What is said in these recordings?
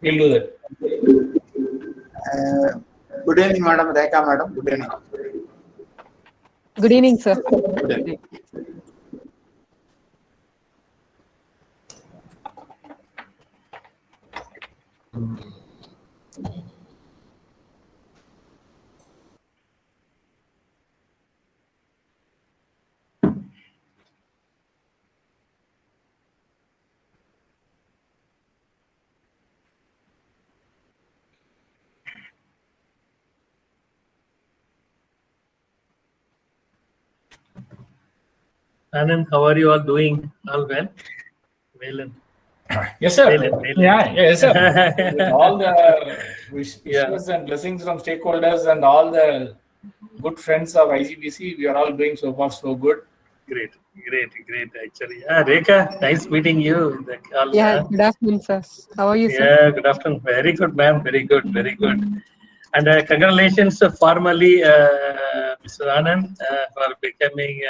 We'll do that. Good evening, Madam Rekha, Madam. Good evening. Good evening, sir. Good evening. Anand, how are you all doing? All well? Well. Yes, sir. Well. Yeah, yes, sir. With all the wishes and blessings from stakeholders and all the good friends of IGBC, we are all doing so far so good. Great. Actually, Rekha, nice meeting you. Yeah, good afternoon, sir. How are you, sir? Yeah, good afternoon. Very good, ma'am. Very good. And congratulations formally, Mr. Anand, for becoming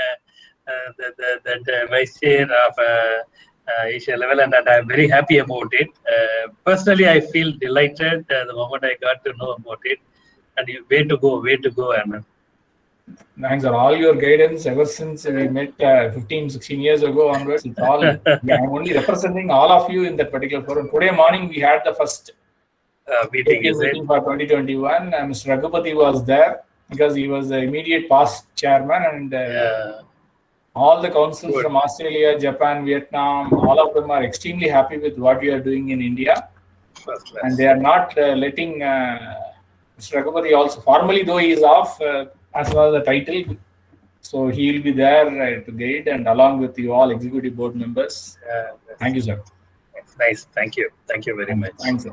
the vice chair of Asia level, and I'm very happy about it. Personally, I feel delighted the moment I got to know about it. And way to go, Anand. Thanks for all your guidance ever since we met 15, 16 years ago onwards. It's all, I'm only representing all of you in that particular forum. Today morning, we had the first meeting for 2021. Mr. Raghupati was there because he was the immediate past chairman, and all the councils from Australia, Japan, Vietnam, all of them are extremely happy with what we are doing in India. And they are not letting Mr. Raghupati also, formally though he is off as well as the title, so he will be there to guide and along with you all executive board members. Thank you, sir. That's nice. Thank you very much. Thanks, sir.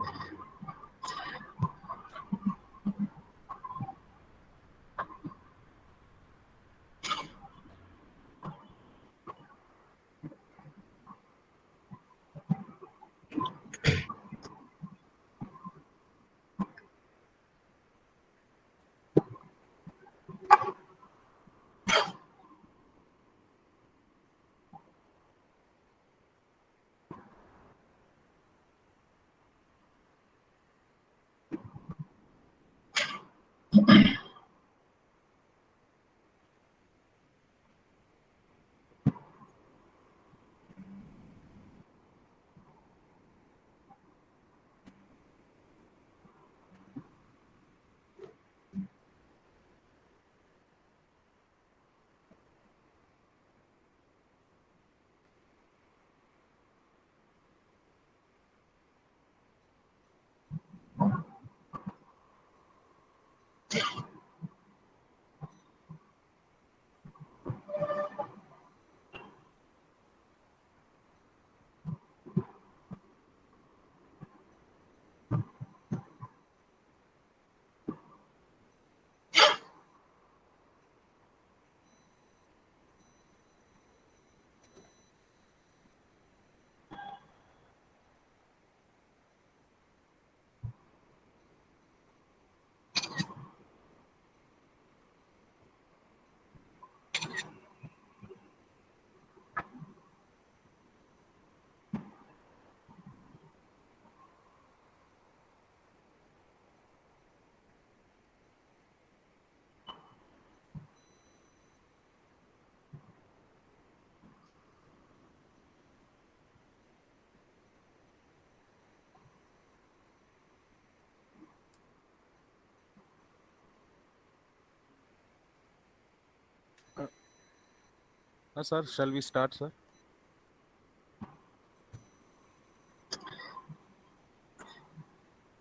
Sir, shall we start, sir?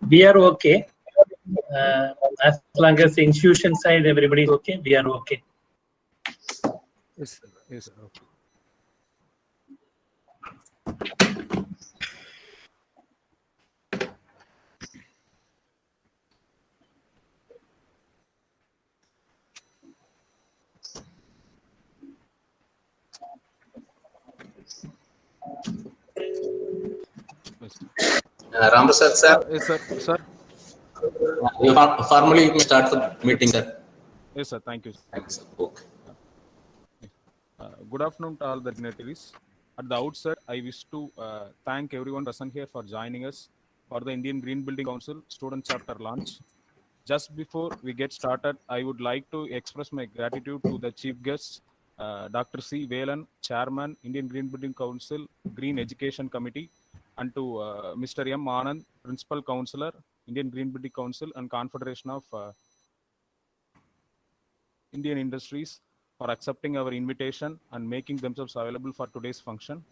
We are okay. As long as the institution side, everybody is okay, we are okay. Yes, sir. Yes, sir. Okay. Ramprasad sir. Yes, sir. Sir. Formally, you may start the meeting, sir. Yes, sir. Thank you. Thanks, sir. Okay. Good afternoon to all the dignitaries. At the outset, I wish to thank everyone present here for joining us for the Indian Green Building Council Student Chapter launch. Just before we get started, I would like to express my gratitude to the chief guests, Dr. C. Velan, Chairman, Indian Green Building Council, Green Education Committee, and to Mr. M. Anand, Principal Counselor, Indian Green Building Council and Confederation of Indian Industries for accepting our invitation and making themselves available for today's function.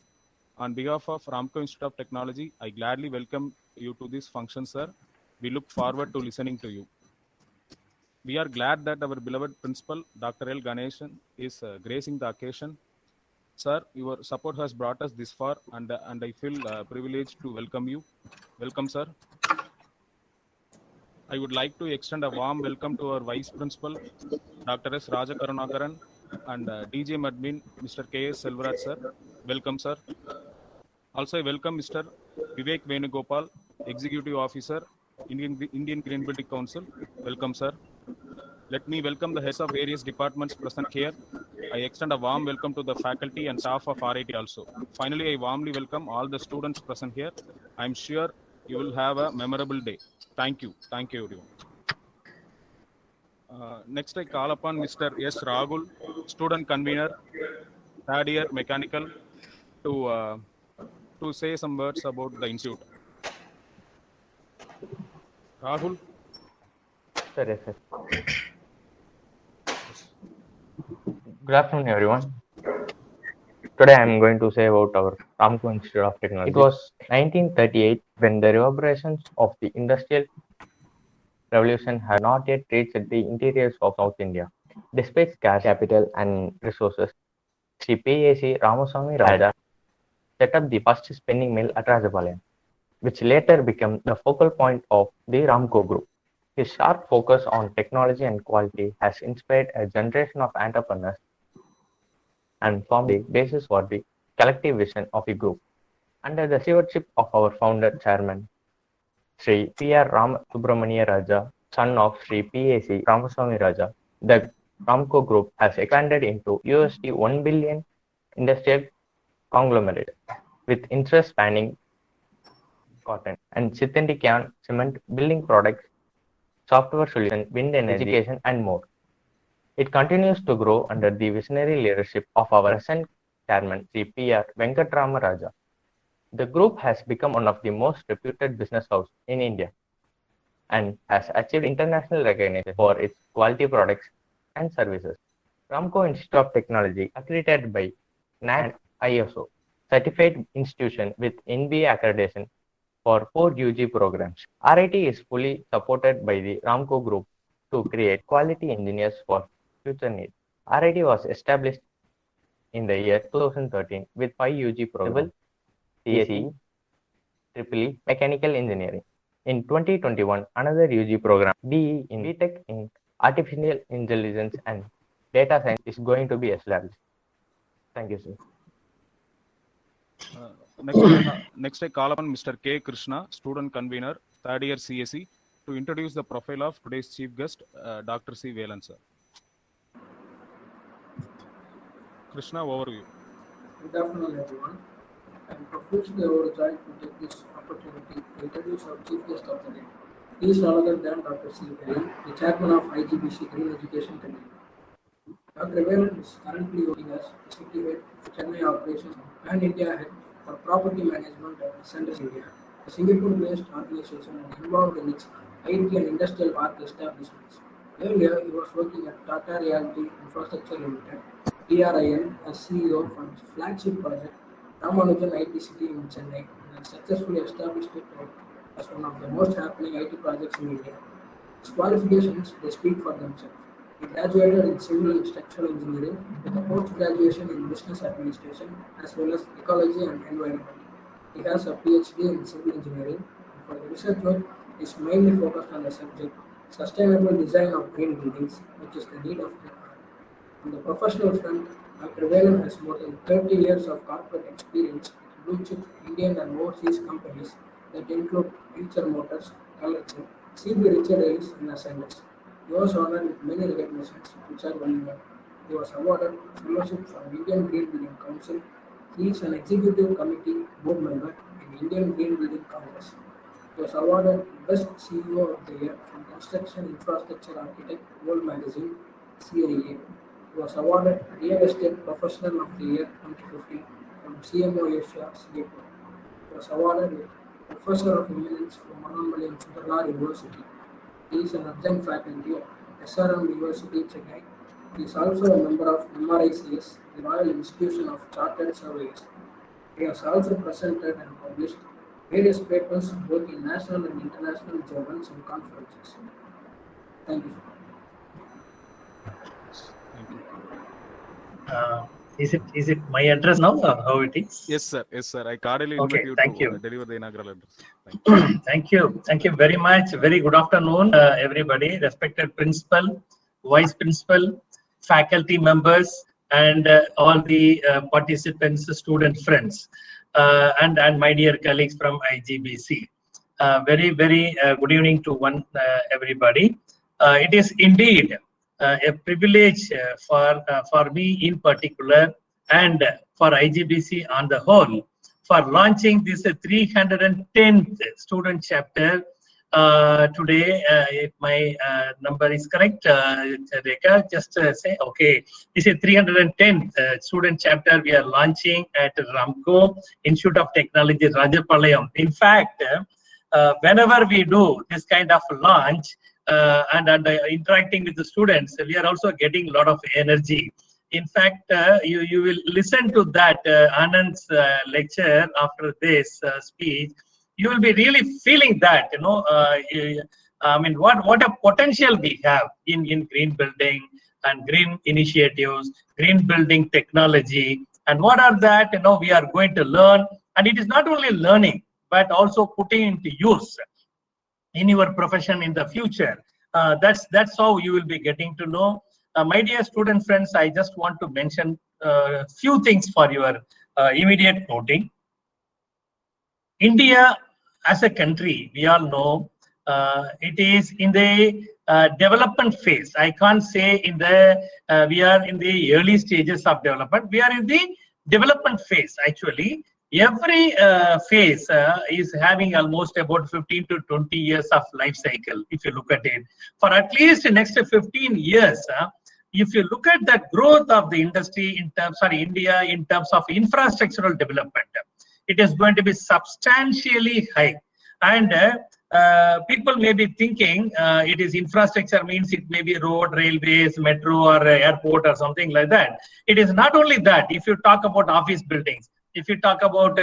On behalf of Ramco Institute of Technology, I gladly welcome you to this function, sir. We look forward to listening to you. We are glad that our beloved principal, Dr. L. Ganeshan, is gracing the occasion. Sir, your support has brought us this far, and I feel privileged to welcome you. Welcome, sir. I would like to extend a warm welcome to our Vice Principal, Dr. S. Rajakarunagaran, and DJ Admin, Mr. K.S. Selvaraj, sir. Welcome, sir. Also, I welcome Mr. Vivek Venugopal, Executive Officer, Indian Green Building Council. Welcome, sir. Let me welcome the heads of various departments present here. I extend a warm welcome to the faculty and staff of RIT also. Finally, I warmly welcome all the students present here. I'm sure you will have a memorable day. Thank you. Thank you, everyone. Next, I call upon Mr. S. Rahul, Student Convener, third year Mechanical, to say some words about the institute. Rahul? Sir, yes, sir. Good afternoon, everyone. Today I am going to say about our Ramco Institute of Technology. It was 1938 when the reverberations of the Industrial Revolution had not yet reached the interiors of South India. Despite scarce capital and resources, Sri P.A.C. Ramaswamy Raja set up the first spinning mill at Rajapalayam, which later became the focal point of the Ramco Group. His sharp focus on technology and quality has inspired a generation of entrepreneurs and formed the basis for the collective vision of the group. Under the stewardship of our founder chairman, Sri P.R. Ram Subramania Raja, son of Sri P.A.C. Ramaswamy Raja, the Ramco Group has expanded into $1 billion industrial conglomerate with interests spanning cotton and synthetic yarn, cement, building products, software solutions, wind energy, education, and more. It continues to grow under the visionary leadership of our present chairman, Sri P.R. Venkatrama Raja. The group has become one of the most reputed business houses in India and has achieved international recognition for its quality products and services. Ramco Institute of Technology, accredited by NAAC ISO, certified institution with NBA accreditation for 4 UG programs. RIT is fully supported by the Ramco Group to create quality engineers for future needs. RIT was established in the year 2013 with 5 UG programs, CSE, EEE, Mechanical Engineering. In 2021, another UG program, BE in BTech in Artificial Intelligence and Data Science is going to be established. Thank you, sir. Next, I call upon Mr. K. Krishna, Student Convener, third year CSE, to introduce the profile of today's chief guest, Dr. C. Velan, sir. Krishna, over to you. Good afternoon, everyone. I am profusely overjoyed to take this opportunity to introduce our chief guest of the day. He is none other than Dr. C. Velan, the chairman of IGBC Green Education Committee. Dr. Velan is currently working as Executive Head of Chennai Operations and India Head for Property Management at Ascendas India, a Singapore-based organization and involved in its IT and industrial park establishments. Earlier, he was working at Tata Realty Infrastructure Limited, TRIN, as CEO for its flagship project, Ramanujan IT City in Chennai, and has successfully established it as one of the most happening IT projects in India. His qualifications, they speak for themselves. He graduated in Civil and Structural Engineering with a post-graduation in Business Administration as well as Ecology and Environment. He has a PhD in Civil Engineering, and for the research work, he is mainly focused on the subject Sustainable Design of Green Buildings, which is the need of the hour. On the professional front, Dr. Velan has more than 30 years of corporate experience with blue-chip Indian and overseas companies that include Eicher Motors, Collection, CB Richard Ellis, and Ascenders. He was honored with many recognitions, which are well known. He was awarded fellowship from Indian Green Building Council. He is an executive committee board member in Indian Green Building Congress. He was awarded Best CEO of the Year from Construction Infrastructure Architect World Magazine CIA. He was awarded Real Estate Professional of the Year 2015 from CMO Asia Singapore. He was awarded with Professor of Eminence from Manommaliam Sundarlal University. He is an adjunct faculty of SRM University, Chennai. He is also a member of MRICS, the Royal Institution of Chartered Surveyors. He has also presented and published various papers both in national and international journals and conferences. Thank you. Thank you. Is it my address now, or how it is? Yes, sir. Yes, sir. I cordially Okay, invite you thank to you. deliver the inaugural address. Thank you. Thank you very much. Very good afternoon, everybody, respected principal, vice principal, faculty members, and all the participants, student friends, and my dear colleagues from IGBC. Very good evening to everybody. It is indeed a privilege for me in particular, and for IGBC on the whole, for launching this 310th student chapter today. If my number is correct, Rekha, just say okay. This is 310th student chapter we are launching at Ramco Institute of Technology, Rajapalayam. In fact, whenever we do this kind of launch and interacting with the students, we are also getting a lot of energy. In fact, you will listen to that Anand's lecture after this speech. You will be really feeling that, I mean, what a potential we have in green building and green initiatives, green building technology, and what are that we are going to learn. And it is not only learning, but also putting into use in your profession in the future. That's how you will be getting to know. My dear student friends, I just want to mention a few things for your immediate noting. India as a country, we all know, it is in the development phase. I can't say in the we are in the early stages of development. We are in the development phase actually. Every phase is having almost about 15 to 20 years of life cycle. If you look at it, for at least the next 15 years, if you look at the growth of the industry in terms of India, in terms of infrastructural development, it is going to be substantially high. And people may be thinking it is infrastructure means it may be road, railways, metro, or airport or something like that. It is not only that. If you talk about office buildings, if you talk about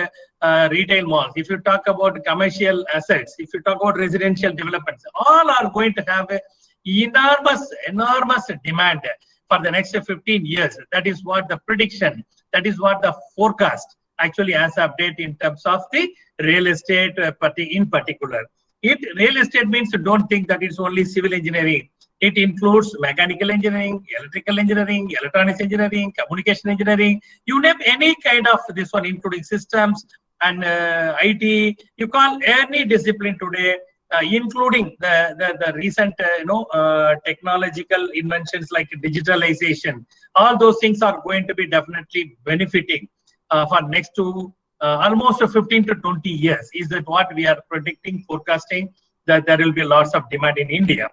retail malls, if you talk about commercial assets, if you talk about residential developments, all are going to have a enormous demand for the next 15 years. That is what the prediction, that is what the forecast actually has update in terms of the real estate in particular. Real estate means don't think that it's only civil engineering. It includes mechanical engineering, electrical engineering, electronics engineering, communication engineering. You name any kind of this one, including systems and IT. You call any discipline today, including the recent technological inventions like digitalization. All those things are going to be definitely benefiting for next to almost 15 to 20 years. Is that what we are predicting, forecasting, that there will be lots of demand in India.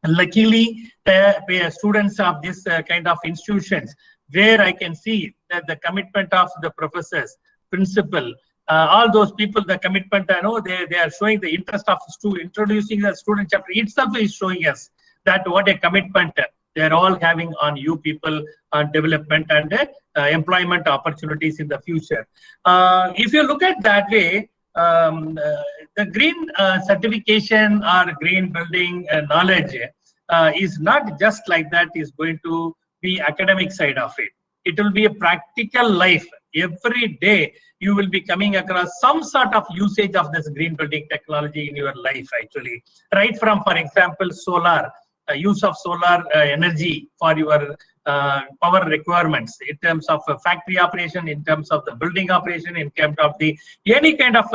Luckily, the students of this kind of institutions, where I can see that the commitment of the professors, principal, all those people, the commitment, I know they are showing the interest of introducing the student chapter itself is showing us that what a commitment they are all having on you people on development and employment opportunities in the future. If you look at that way, the green certification or green building knowledge is not just like that, is going to be academic side of it. It will be a practical life. Every day you will be coming across some sort of usage of this green building technology in your life actually. Right from, for example, solar, use of solar energy for your power requirements in terms of factory operation, in terms of the building operation, in terms of the any kind of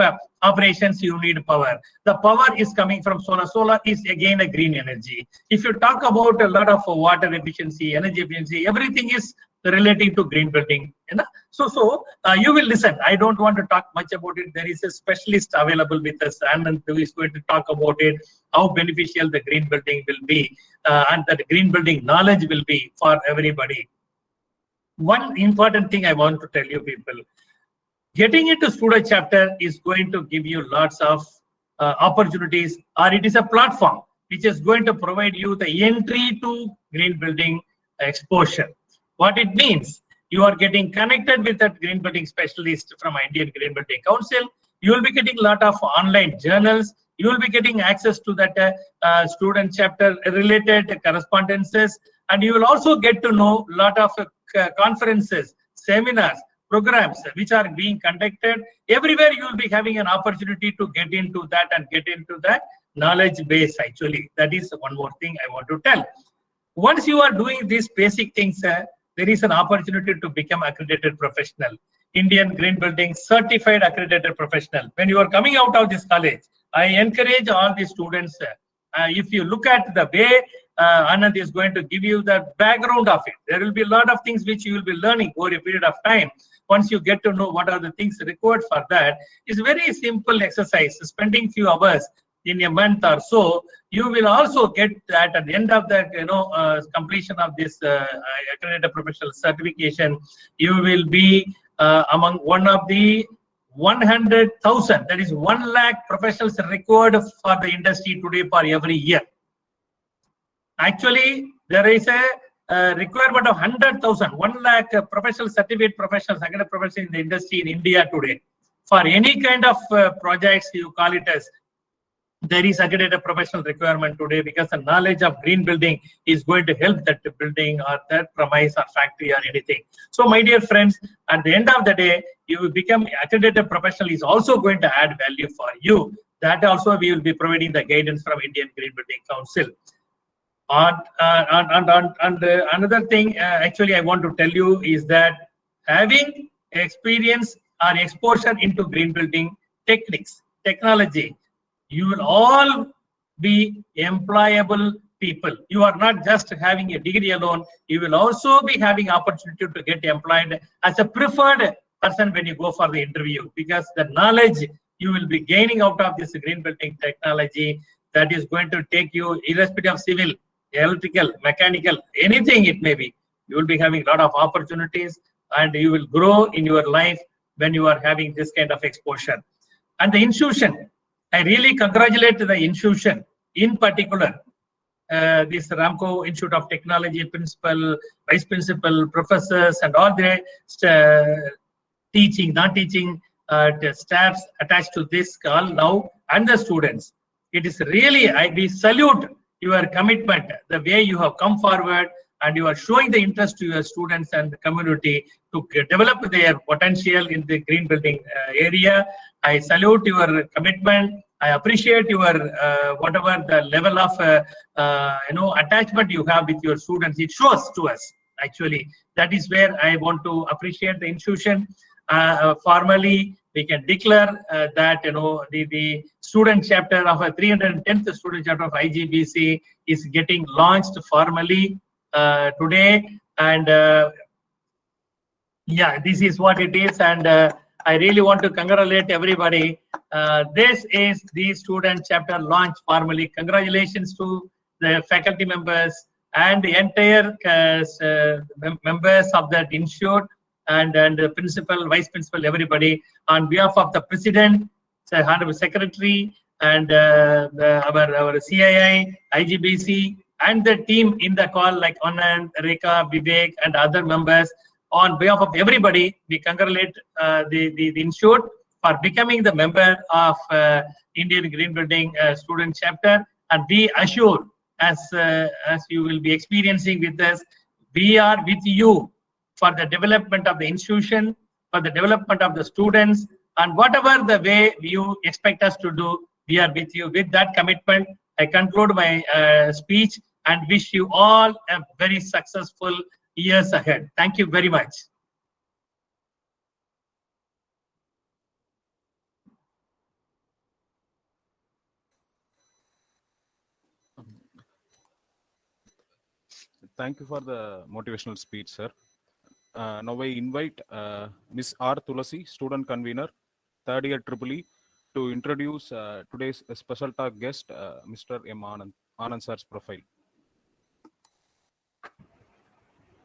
operations you need power. The power is coming from solar. Solar is again a green energy. If you talk about a lot of water efficiency, energy efficiency, everything is relating to green building. You know? So you will listen. I don't want to talk much about it. There is a specialist available with us, and who is going to talk about it, how beneficial the green building will be, and that green building knowledge will be for everybody. One important thing I want to tell you people, getting into student chapter is going to give you lots of opportunities, or it is a platform which is going to provide you the entry to green building exposure. What it means, you are getting connected with that green building specialist from Indian Green Building Council. You will be getting a lot of online journals. You will be getting access to that student chapter related correspondences, and you will also get to know a lot of conferences, seminars, programs which are being conducted. Everywhere you will be having an opportunity to get into that and get into that knowledge base. Actually, that is one more thing I want to tell. Once you are doing these basic things, there is an opportunity to become accredited professional, Indian Green Building certified accredited professional. When you are coming out of this college, I encourage all the students, if you look at the way Anand is going to give you the background of it, there will be a lot of things which you will be learning over a period of time. Once you get to know what are the things required for that, it's very simple exercise. Spending few hours in a month or so, you will also get that at the end of the completion of this accredited professional certification, you will be among one of the 100,000, that is 1 lakh professionals required for the industry today for every year. Actually, there is a requirement of 100,000, 1 lakh professional certificate professionals, accredited professionals in the industry in India today. For any kind of projects, you call it as, there is accredited professional requirement today, because the knowledge of green building is going to help that building or that premise or factory or anything. So my dear friends, at the end of the day, you will become accredited professional is also going to add value for you. That also we will be providing the guidance from Indian Green Building Council. And another thing actually I want to tell you is that having experience or exposure into green building techniques, technology, you will all be employable people. You are not just having a degree alone, you will also be having opportunity to get employed as a preferred person when you go for the interview, because the knowledge you will be gaining out of this green building technology, that is going to take you irrespective of civil, electrical, mechanical, anything it may be. You will be having a lot of opportunities, and you will grow in your life when you are having this kind of exposure. And the institution, I really congratulate the institution, in particular, this Ramco Institute of Technology principal, vice principal, professors, and all the teaching, non-teaching staffs attached to this call now, and the students. It is really, we salute your commitment, the way you have come forward, and you are showing the interest to your students and the community to develop their potential in the green building area. I salute your commitment. I appreciate your whatever the level of attachment you have with your students. It shows to us, actually. That is where I want to appreciate the institution. Formally, we can declare that the student chapter of a 310th student chapter of IGBC is getting launched formally today, and yeah, this is what it is. And I really want to congratulate everybody. This is the student chapter launch formally. Congratulations to the faculty members and the entire members of that institute, and the principal, vice principal, everybody. On behalf of the president, honorable secretary, and our CII, IGBC, and the team in the call like Anand, Rekha, Vivek, and other members, on behalf of everybody, we congratulate the institute for becoming the member of Indian Green Building student chapter, and be assured, as you will be experiencing with us, we are with you for the development of the institution, for the development of the students, and whatever the way you expect us to do, we are with you. With that commitment, I conclude my speech and wish you all a very successful years ahead. Thank you very much. Thank you for the motivational speech, sir. Now I invite Ms. R. Tulasi, student convener, third year EEE, to introduce today's special talk guest, Mr. M. Anand sir's profile.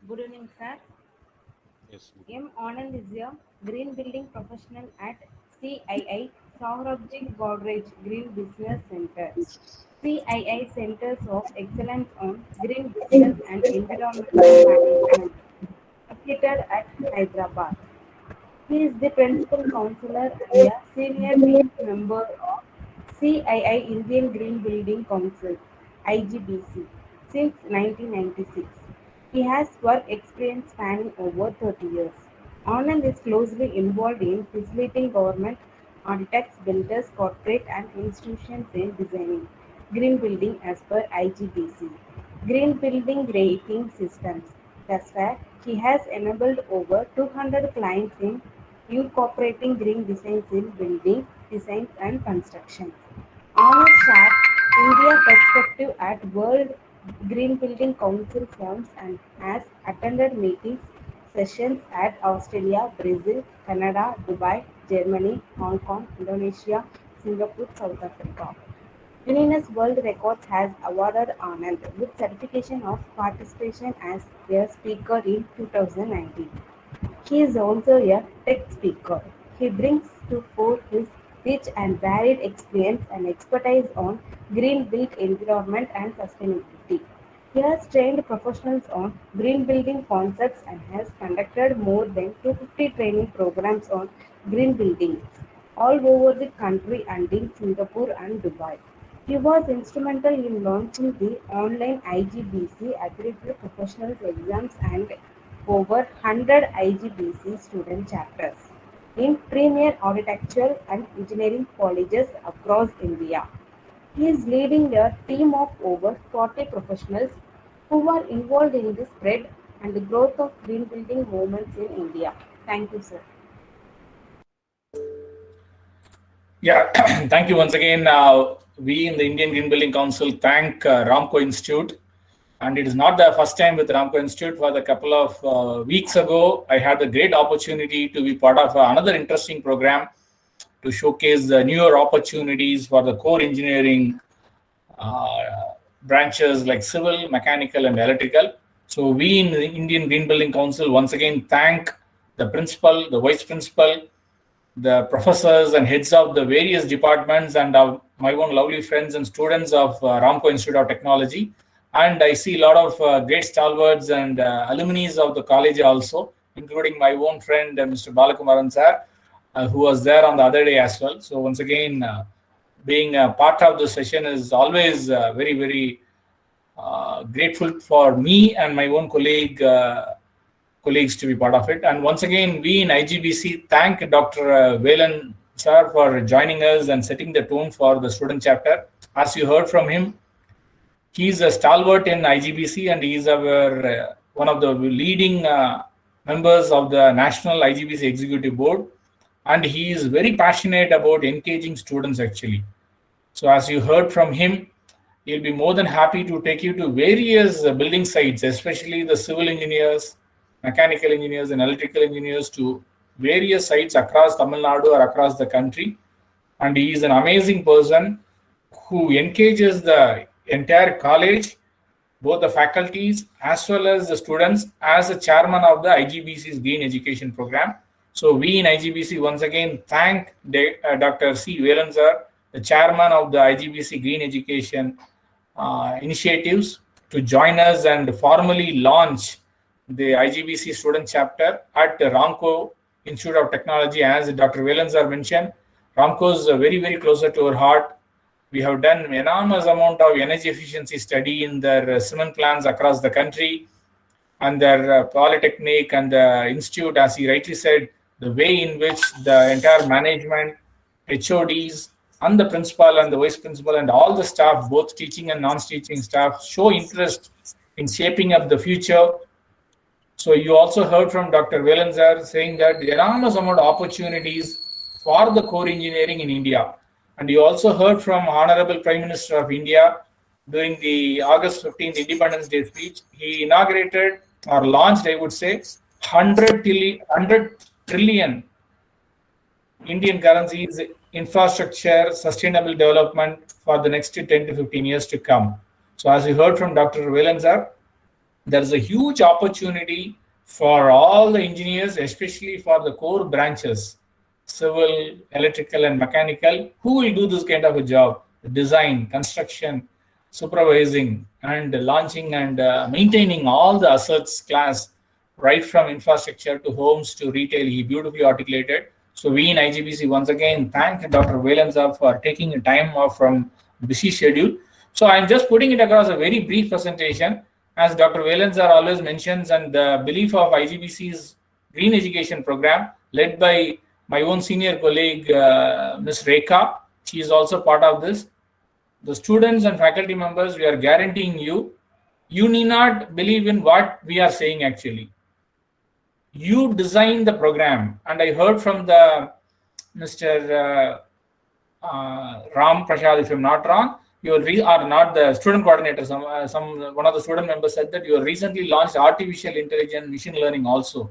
Good evening, sir. Yes. M. Anand is a green building professional at CII, Saurabh Godrej Green Business Center. CII Centers of Excellence on Green Business and Environmental Management, located at Hyderabad. He is the principal counselor and a senior team member of CII Indian Green Building Council, IGBC, since 1996. He has work experience spanning over 30 years. Anand is closely involved in facilitating government, architects, builders, corporate and institutions in designing green building as per IGBC. Green building rating systems. Thus far, he has enabled over 200 clients in incorporating green designs in building, designs and construction. Anand shared India perspective at World Green Building Council forums and has attended meetings, sessions at Australia, Brazil, Canada, Dubai, Germany, Hong Kong, Indonesia, Singapore, South Africa. Guinness World Records has awarded Anand with certification of participation as a speaker in 2019. He is also a tech speaker. He brings to fore his rich and varied experience and expertise on green built environment and sustainability. He has trained professionals on green building concepts and has conducted more than 250 training programs on green buildings all over the country and in Singapore and Dubai. He was instrumental in launching the online IGBC accredited professionals exams and over 100 IGBC student chapters in premier architectural and engineering colleges across India. He is leading a team of over 40 professionals who are involved in the spread and the growth of green building movements in India. Thank you, sir. Yeah, thank you once again. We in the Indian Green Building Council thank Ramco Institute. And it is not the first time with Ramco Institute. For the couple of weeks ago, I had the great opportunity to be part of another interesting program to showcase the newer opportunities for the core engineering branches like civil, mechanical, and electrical. So we in the Indian Green Building Council once again thank the principal, the vice principal, the professors and heads of the various departments and my own lovely friends and students of Ramco Institute of Technology. And I see a lot of great stalwarts and alumni of the college also, including my own friend, Mr. Balakumaran sir, who was there on the other day as well. So once again, being a part of the session is always very, very grateful for me and my own colleagues to be part of it. And once again, we in IGBC thank Dr. Velan sir for joining us and setting the tone for the student chapter. As you heard from him, he is a stalwart in IGBC and he is our one of the leading members of the National IGBC Executive Board. And he is very passionate about engaging students actually. So as you heard from him, he'll be more than happy to take you to various building sites, especially the civil engineers, mechanical engineers and electrical engineers, to various sites across Tamil Nadu or across the country. And he is an amazing person who engages the entire college, both the faculties as well as the students, as the chairman of the IGBC's Green Education Program. So we in IGBC once again thank Dr. C. Velan sir, the chairman of the IGBC Green Education initiatives, to join us and formally launch the IGBC student chapter at Ramco Institute of Technology. As Dr. Velan sir mentioned, Ramco is very, very closer to our heart. We have done enormous amount of energy efficiency study in their cement plants across the country, and their polytechnic and the institute, as he rightly said, the way in which the entire management, HODs, and the principal and the vice principal and all the staff, both teaching and non-teaching staff, show interest in shaping up the future. So you also heard from Dr. Velan sir saying that the enormous amount of opportunities for the core engineering in India. And you also heard from Honorable Prime Minister of India during the August 15th Independence Day speech. He inaugurated or launched, I would say, 100 trillion Indian currency is infrastructure, sustainable development for the next 10 to 15 years to come. So as you heard from Dr. Velan sir, there is a huge opportunity for all the engineers, especially for the core branches, civil, electrical, and mechanical, who will do this kind of a job: design, construction, supervising, and launching and maintaining all the assets class, right from infrastructure to homes to retail. He beautifully articulated. So we in IGBC once again thank Dr. Velan sir for taking a time off from busy schedule. So I'm just putting it across a very brief presentation. As Dr. Velan sir always mentions, and the belief of IGBC's Green Education Program, led by my own senior colleague, Ms. Rekha, she is also part of this. The students and faculty members, we are guaranteeing you, you need not believe in what we are saying actually. You design the program. And I heard from the Mr. Ram Prasad, if I'm not wrong, you are not the student coordinator. One of the student members said that you recently launched artificial intelligence, machine learning also.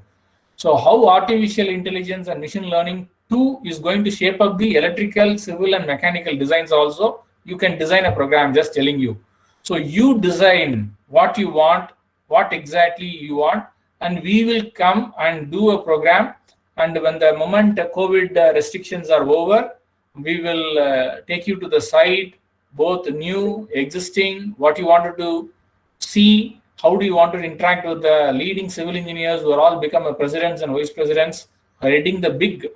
So how artificial intelligence and machine learning too is going to shape up the electrical, civil, and mechanical designs also. You can design a program, just telling you. So you design what you want, what exactly you want, and we will come and do a program. And when the moment COVID restrictions are over, we will take you to the site, both new, existing, what you wanted to see, how do you want to interact with the leading civil engineers who are all become presidents and vice presidents, heading the big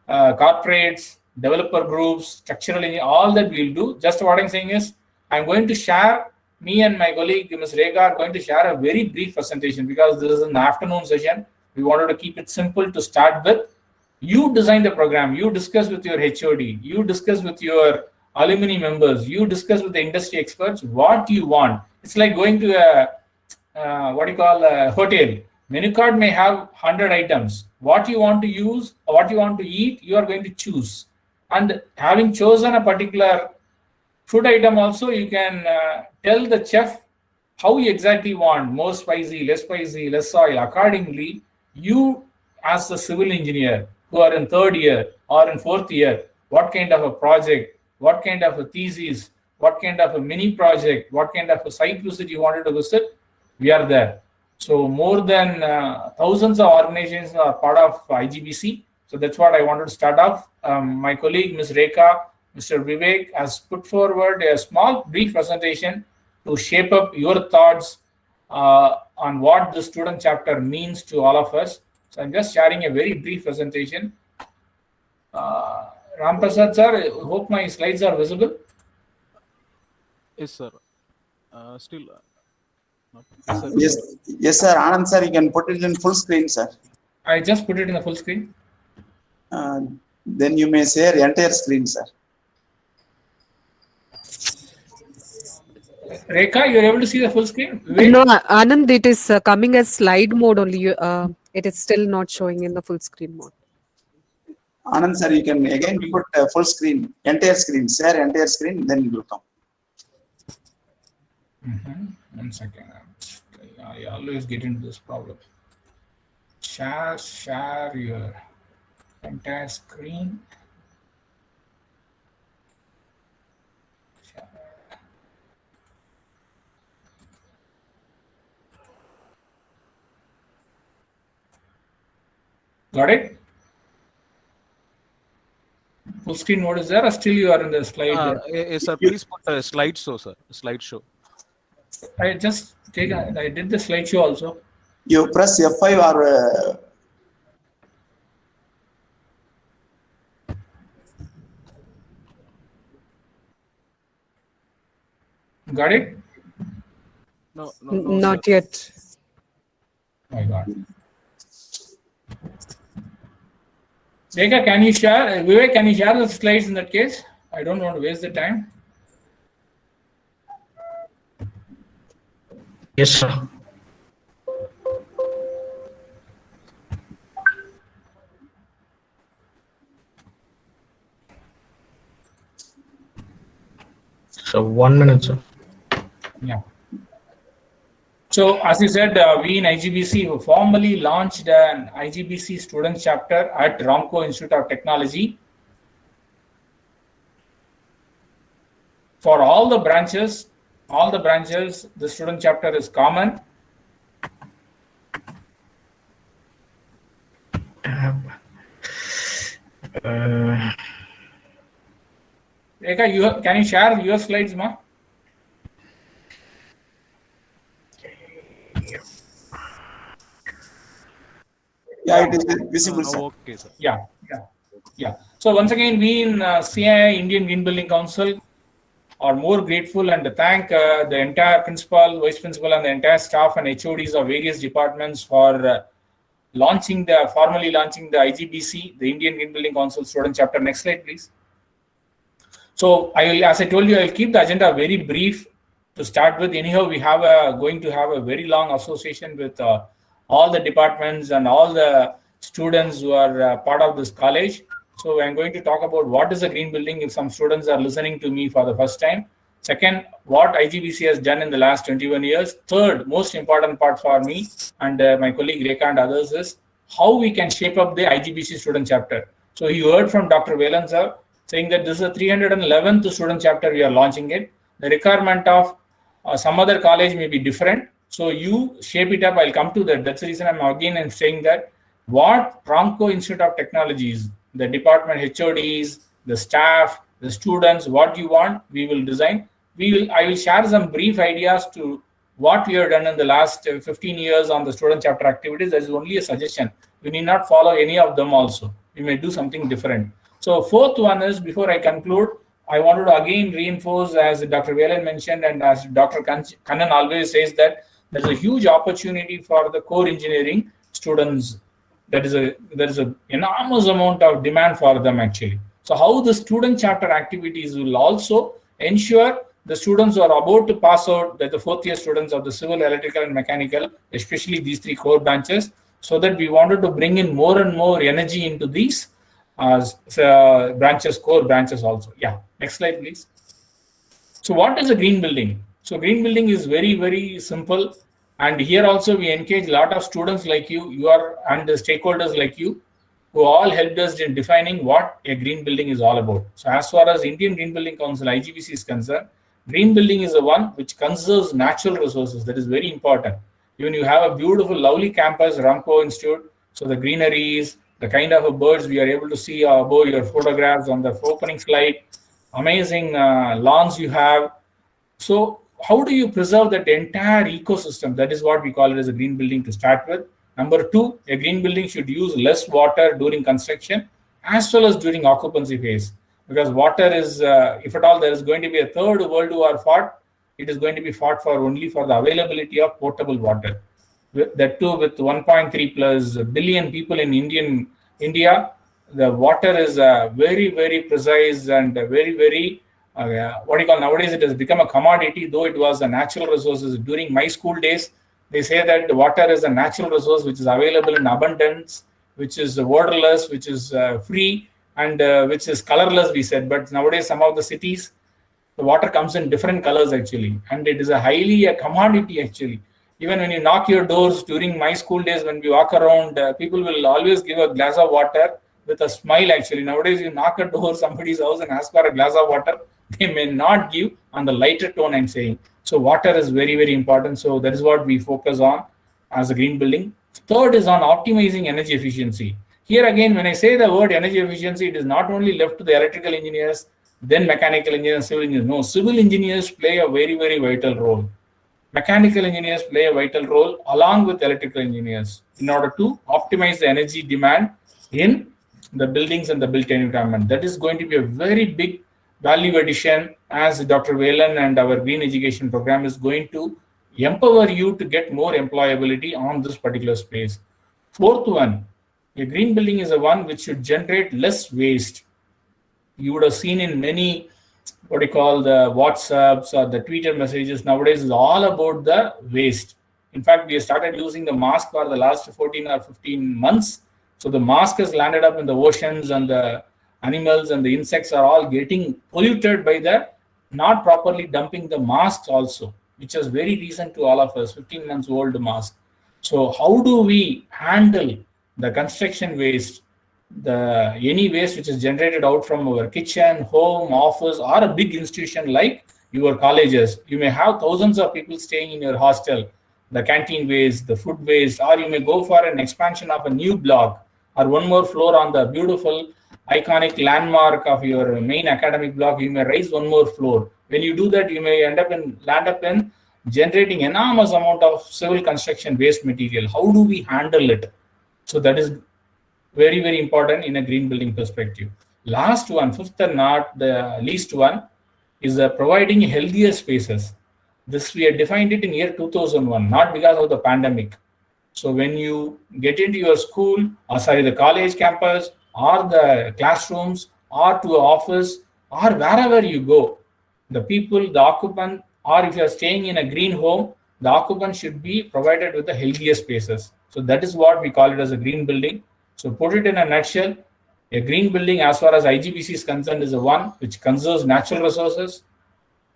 corporates, developer groups, structural engineering, all that we'll do. Just what I'm saying is, I'm going to share, me and my colleague, Ms. Rekha, are going to share a very brief presentation because this is an afternoon session. We wanted to keep it simple to start with. You design the program, you discuss with your HOD, you discuss with your alumni members, you discuss with the industry experts what you want. It's like going to a hotel. Menu card may have 100 items. What you want to use or what you want to eat, you are going to choose. And having chosen a particular food item also, you can tell the chef how you exactly want, more spicy, less oil. Accordingly, you as the civil engineer who are in third year or in fourth year, what kind of a project, what kind of a thesis, what kind of a mini project, what kind of a site visit you wanted to visit, we are there. So more than thousands of organizations are part of IGBC. So that's what I wanted to start off. My colleague, Ms. Rekha, Mr. Vivek has put forward a small brief presentation to shape up your thoughts on what the student chapter means to all of us. So I'm just sharing a very brief presentation. Ram Prasad sir, I hope my slides are visible. Yes, sir. Still. Yes, sir. Anand sir, you can put it in full screen, sir. I just put it in the full screen. Then you may share entire screen, sir. Rekha, you're able to see the full screen? No, Anand, it is coming as slide mode only. It is still not showing in the full screen mode. Anand sir, you can again put full screen, entire screen, share entire screen, then it will come. 1 second. I always get into this problem. Share your entire screen. Got it? Full screen mode is there, or still you are in the slide? Yes, sir. Please put a slideshow, sir. Slideshow. I just I did the slideshow also. You press F5 or got it? No, Not yet. My God. Rekha, can you share? Vivek, can you share the slides in that case? I don't want to waste the time. Yes, sir. So 1 minute, sir. Yeah. So, as you said, we in IGBC formally launched an IGBC student chapter at Ramco Institute of Technology. For all the branches, the student chapter is common. Rekha, can you share your slides, ma? Yeah, it is visible, sir. Okay, sir. Yeah. So once again, we in CII, Indian Green Building Council, are more grateful and thank the entire principal, vice principal, and the entire staff and HODs of various departments for formally launching the IGBC, the Indian Green Building Council Student Chapter. Next slide, please. So as I told you, I'll keep the agenda very brief to start with. Anyhow, we have going to have a very long association with all the departments and all the students who are part of this college. So I'm going to talk about what is a green building if some students are listening to me for the first time. Second, what IGBC has done in the last 21 years. Third, most important part for me and my colleague Rekha and others is how we can shape up the IGBC student chapter. So you heard from Dr. Velan sir saying that this is a 311th student chapter we are launching it. The requirement of some other college may be different. So you shape it up. I'll come to that. That's the reason I'm saying that what Ramco Institute of Technologies, the department HODs, the staff, the students, what you want, we will design. I will share some brief ideas to what we have done in the last 15 years on the student chapter activities. That is only a suggestion. We need not follow any of them also. We may do something different. So fourth one is, before I conclude, I wanted to again reinforce, as Dr. Velan mentioned, and as Dr. Kannan always says, that there's a huge opportunity for the core engineering students. There is an enormous amount of demand for them actually. So how the student chapter activities will also ensure the students who are about to pass out, that the fourth year students of the civil, electrical, and mechanical, especially these three core branches, so that we wanted to bring in more and more energy into these core branches also. Yeah, next slide, please. So what is a green building? So green building is very, very simple. And here also we engage a lot of students like you and the stakeholders like you, who all helped us in defining what a green building is all about. So as far as Indian Green Building Council, IGBC, is concerned, green building is the one which conserves natural resources. That is very important. Even you have a beautiful, lovely campus, Ramco Institute. So the greeneries, the kind of birds we are able to see above your photographs on the opening slide, amazing lawns you have. So how do you preserve that entire ecosystem? That is what we call it as a green building to start with. Number two, a green building should use less water during construction as well as during occupancy phase. Because water is, if at all there is going to be a third World War fought, it is going to be fought only for the availability of potable water. That too, with 1.3 plus billion people in India, the water is very, very precise and very, very nowadays it has become a commodity, though it was a natural resource. During my school days, they say that the water is a natural resource which is available in abundance, which is waterless, which is free, and which is colorless, we said. But nowadays, some of the cities, the water comes in different colors actually, and it is a commodity actually. Even when you knock your doors during my school days, when we walk around, people will always give a glass of water with a smile actually. Nowadays, you knock a door somebody's house and ask for a glass of water, they may not give on the lighter tone, I'm saying. So water is very, very important. So that is what we focus on as a green building. Third is on optimizing energy efficiency. Here again, when I say the word energy efficiency, it is not only left to the electrical engineers, then mechanical engineers, civil engineers. No, civil engineers play a very, very vital role. Mechanical engineers play a vital role along with electrical engineers in order to optimize the energy demand in the buildings and the built environment. That is going to be a very big value addition, as Dr. Velan and our green education program is going to empower you to get more employability on this particular space. Fourth one, a green building is a one which should generate less waste. You would have seen in many, the WhatsApps or the Twitter messages nowadays is all about the waste. In fact, we have started using the mask for the last 14 or 15 months. So the mask has landed up in the oceans, and the animals and the insects are all getting polluted by the not properly dumping the masks also. which was very recent to all of us, 15 months old mask. So how do we handle the construction waste, any waste which is generated out from our kitchen, home, office, or a big institution like your colleges? You may have thousands of people staying in your hostel, the canteen waste, the food waste, or you may go for an expansion of a new block or one more floor on the beautiful iconic landmark of your main academic block. You may raise one more floor. When you do that, you may land up in generating enormous amount of civil construction waste material. How do we handle it? So that is very, very important in a green building perspective. Last one, fifth and not the least one, is providing healthier spaces. This we had defined it in year 2001, not because of the pandemic. So when you get into your school, the college campus, or the classrooms, or to an office, or wherever you go, the people, the occupant, or if you are staying in a green home, the occupant should be provided with the healthier spaces. So that is what we call it as a green building. So put it in a nutshell, a green building as far as IGBC is concerned is the one which conserves natural resources.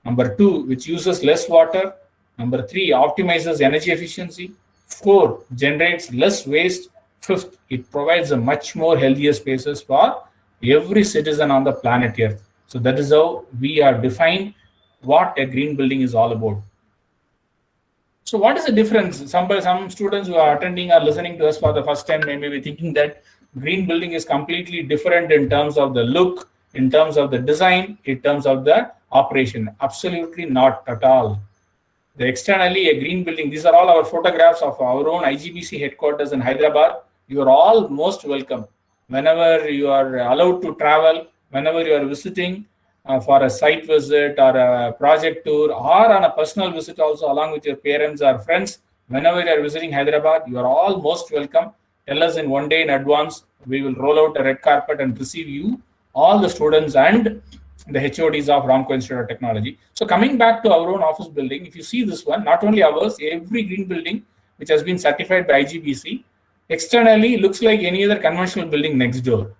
Number 2, which uses less water. Number 3, optimizes energy efficiency. 4, generates less waste. 5th, it provides a much more healthier spaces for every citizen on the planet Earth. So that is how we are defined what a green building is all about. So what is the difference? Some students who are attending or listening to us for the first time may be thinking that green building is completely different in terms of the look, in terms of the design, in terms of the operation. Absolutely not at all. Externally, a green building, these are all our photographs of our own IGBC headquarters in Hyderabad. You are all most welcome. Whenever you are allowed to travel, whenever you are visiting for a site visit or a project tour, or on a personal visit also along with your parents or friends, whenever you are visiting Hyderabad, you are all most welcome. Tell us in one day in advance. We will roll out a red carpet and receive you, all the students and the HODs of Ramco Institute of Technology. So coming back to our own office building, if you see this one, not only ours, every green building which has been certified by IGBC, externally looks like any other conventional building next door.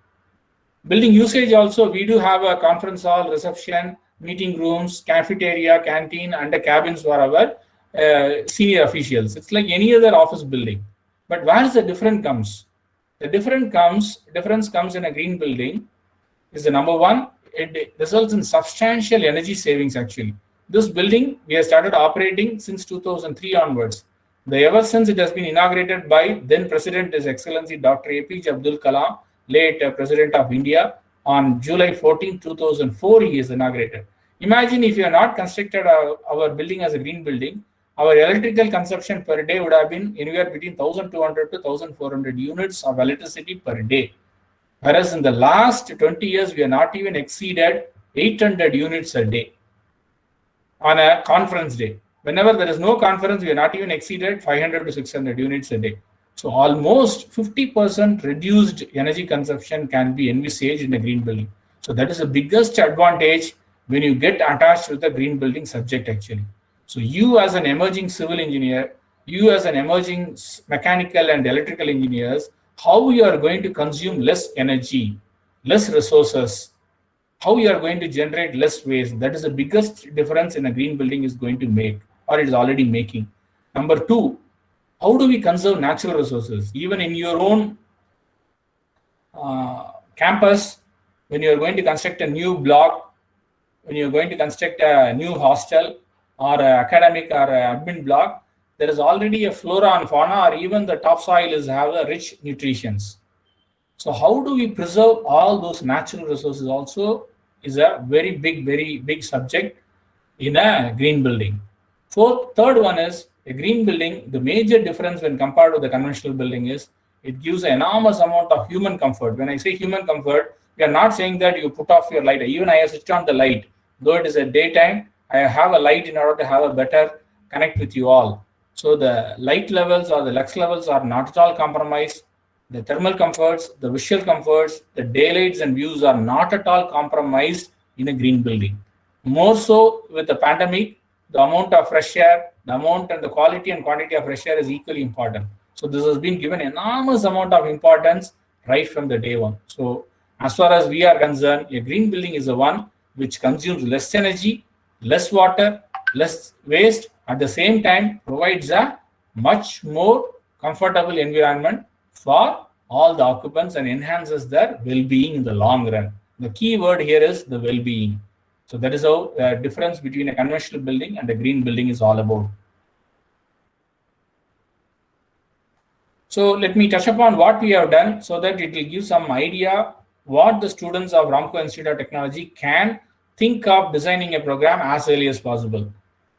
Building usage also, we do have a conference hall, reception, meeting rooms, cafeteria, canteen, and the cabins for our senior officials. It's like any other office building. But where is the difference comes? The difference comes in a green building is the number one, it results in substantial energy savings actually. This building, we have started operating since 2003 onwards. Ever since it has been inaugurated by then President His Excellency Dr. APJ Abdul Kalam, late President of India, on July 14, 2004, he is inaugurated. Imagine if you have not constructed our building as a green building, our electrical consumption per day would have been anywhere between 1,200 to 1,400 units of electricity per day. Whereas in the last 20 years, we have not even exceeded 800 units a day on a conference day. Whenever there is no conference, we have not even exceeded 500 to 600 units a day. So almost 50% reduced energy consumption can be envisaged in a green building. So that is the biggest advantage when you get attached with a green building subject actually. So you as an emerging civil engineer, you as an emerging mechanical and electrical engineers, how you are going to consume less energy, less resources, how you are going to generate less waste. That is the biggest difference in a green building is going to make, or it is already making. Number 2, how do we conserve natural resources? Even in your own campus, when you are going to construct a new block, when you are going to construct a new hostel or academic or admin block, there is already a flora and fauna, or even the topsoil have a rich nutrients. So how do we preserve all those natural resources also is a very big subject in a green building. Third one is a green building. The major difference when compared to the conventional building is it gives an enormous amount of human comfort. When I say human comfort, we are not saying that you put off your light. Even I have switched on the light. Though it is a daytime, I have a light in order to have a better connect with you all. So the light levels or the lux levels are not at all compromised. The thermal comforts, the visual comforts, the daylights and views are not at all compromised in a green building. More so with the pandemic, the amount of fresh air, the amount and the quality and quantity of fresh air is equally important. So this has been given enormous amount of importance right from the day one. So as far as we are concerned, a green building is the one which consumes less energy, less water, less waste, At the same time, provides a much more comfortable environment for all the occupants and enhances their well-being in the long run. The key word here is the well-being. So that is how the difference between a conventional building and a green building is all about. So let me touch upon what we have done so that it will give some idea what the students of Ramco Institute of Technology can think of designing a program as early as possible.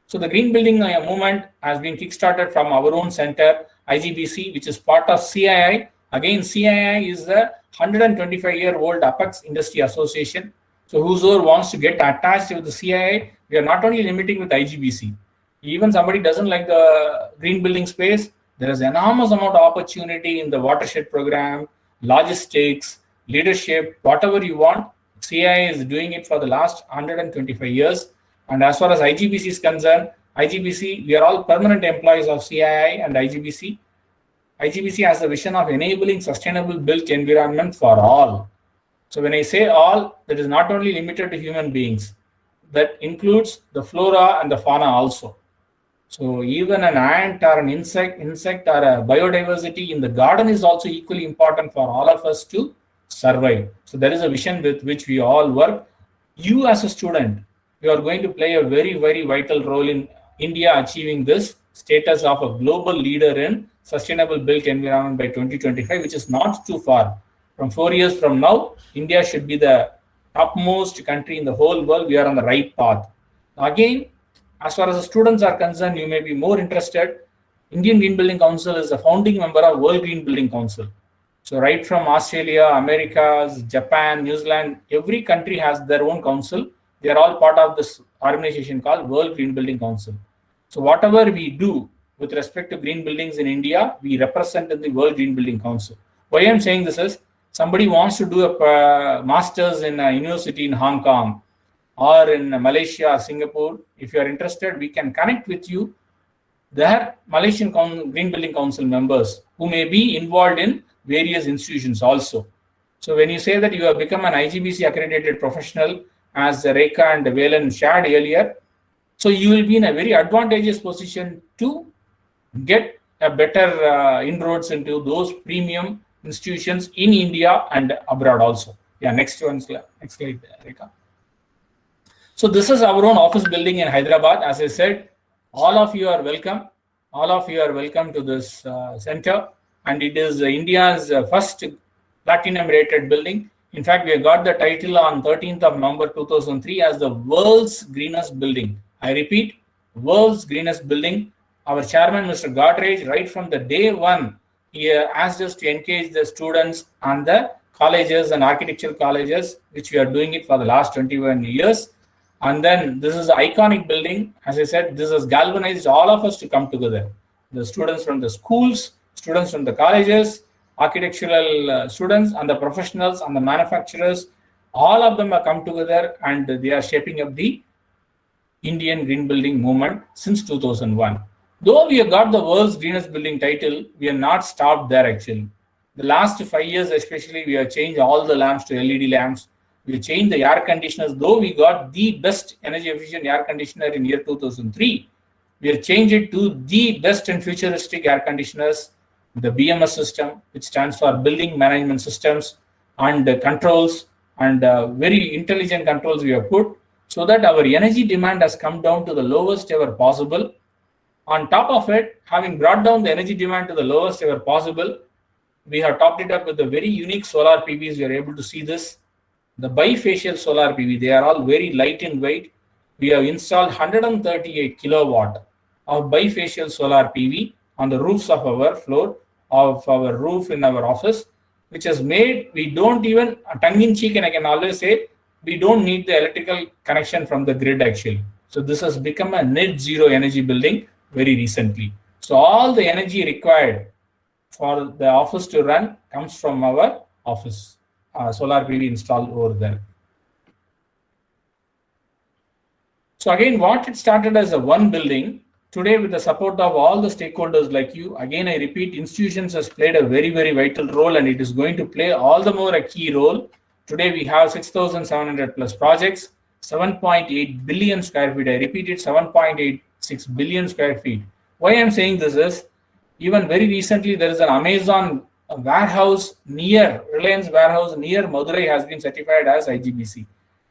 So the green building movement has been kickstarted from our own center, IGBC, which is part of CII. Again, CII is the 125-year-old Apex Industry Association. So whosoever wants to get attached with the CII, we are not only limiting with IGBC. Even somebody doesn't like the green building space, there is enormous amount of opportunity in the watershed program, logistics, leadership, whatever you want. CII is doing it for the last 125 years. And as far as IGBC is concerned, IGBC, we are all permanent employees of CII and IGBC. IGBC has the vision of enabling sustainable built environment for all. So when I say all, that is not only limited to human beings, that includes the flora and the fauna also. So even an ant or an insect or a biodiversity in the garden is also equally important for all of us to survive. So there is a vision with which we all work. You as a student, you are going to play a very, very vital role in India achieving this status of a global leader in sustainable built environment by 2025, which is not too far. From 4 years from now, India should be the topmost country in the whole world. We are on the right path. Again, as far as the students are concerned, you may be more interested. Indian Green Building Council is a founding member of World Green Building Council. So right from Australia, Americas, Japan, New Zealand, every country has their own council. They are all part of this organization called World Green Building Council. So whatever we do with respect to green buildings in India, we represent in the World Green Building Council. Why I'm saying this is, somebody wants to do a master's in a university in Hong Kong or in Malaysia or Singapore. If you are interested, we can connect with you. There are Malaysian Green Building Council members who may be involved in various institutions also. So when you say that you have become an IGBC accredited professional, as Rekha and Velan shared earlier, so you will be in a very advantageous position to get a better inroads into those premium institutions in India and abroad also. Yeah, next slide, Rekha. So this is our own office building in Hyderabad. As I said, all of you are welcome. All of you are welcome to this center. And it is India's first platinum rated building. In fact, we have got the title on 13th of November 2003 as the world's greenest building. I repeat, world's greenest building. Our chairman, Mr. Godrej, right from the day one, he asked us to engage the students and the colleges and architectural colleges, which we are doing it for the last 21 years. And then this is an iconic building. As I said, this has galvanized all of us to come together. The students from the schools, students from the colleges, architectural students and the professionals and the manufacturers, all of them have come together and they are shaping up the Indian green building movement since 2001. Though we have got the world's greenest building title, we are not stopped there actually. The last 5 years especially, we have changed all the lamps to LED lamps. We changed the air conditioners, though we got the best energy efficient air conditioner in year 2003. We have changed it to the best and futuristic air conditioners, the BMS system, which stands for Building Management Systems, and controls and very intelligent controls we have put so that our energy demand has come down to the lowest ever possible. On top of it, having brought down the energy demand to the lowest ever possible, we have topped it up with a very unique solar PVs. We are able to see this. The bifacial solar PV, they are all very light in weight. We have installed 138 kilowatt of bifacial solar PV on the roofs of our floor, of our roof in our office, which has made, we don't even, tongue in cheek, and I can always say, we don't need the electrical connection from the grid actually. So this has become a net zero energy building very recently. So all the energy required for the office to run comes from our office. Solar PV installed over there. So again, what it started as a one building, today with the support of all the stakeholders like you, again I repeat, institutions has played a very, very vital role and it is going to play all the more a key role. Today we have 6,700 plus projects, 7.8 billion square feet. I repeated, 7.86 billion square feet. Why I'm saying this is, even very recently, there is an Amazon warehouse near, Reliance warehouse near Madurai has been certified as IGBC.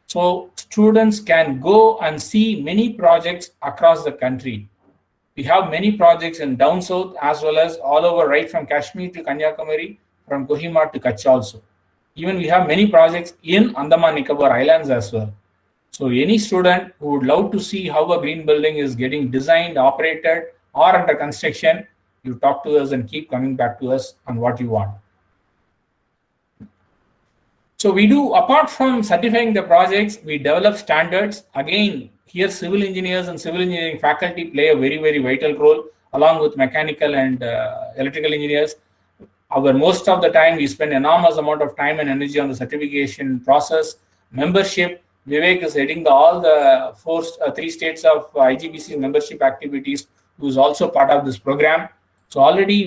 So students can go and see many projects across the country. We have many projects in down south as well as all over, right from Kashmir to Kanyakumari, from Kohima to Kutch also. Even we have many projects in Andaman Nicobar Islands as well. So any student who would love to see how a green building is getting designed, operated, or under construction, you talk to us and keep coming back to us on what you want. So we do, apart from certifying the projects, we develop standards. Again, here civil engineers and civil engineering faculty play a very, very vital role, along with mechanical and electrical engineers. Most of the time, we spend enormous amount of time and energy on the certification process. Membership, Vivek is heading all the three states of IGBC membership activities, who is also part of this program. So already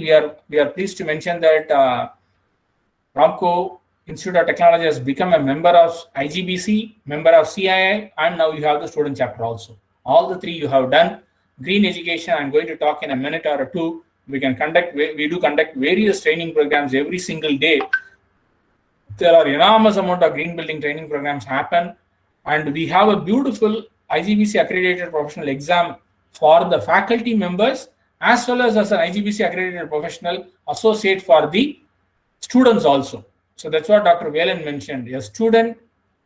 we are pleased to mention that RAMCO Institute of Technology has become a member of IGBC, member of CII, and now you have the student chapter also. All the three you have done. Green education, I'm going to talk in a minute or two. We do conduct various training programs every single day. There are enormous amount of green building training programs happen, and we have a beautiful IGBC accredited professional exam for the faculty members as well as an IGBC accredited professional associate for the students also. So that's what Dr. Velan mentioned. A student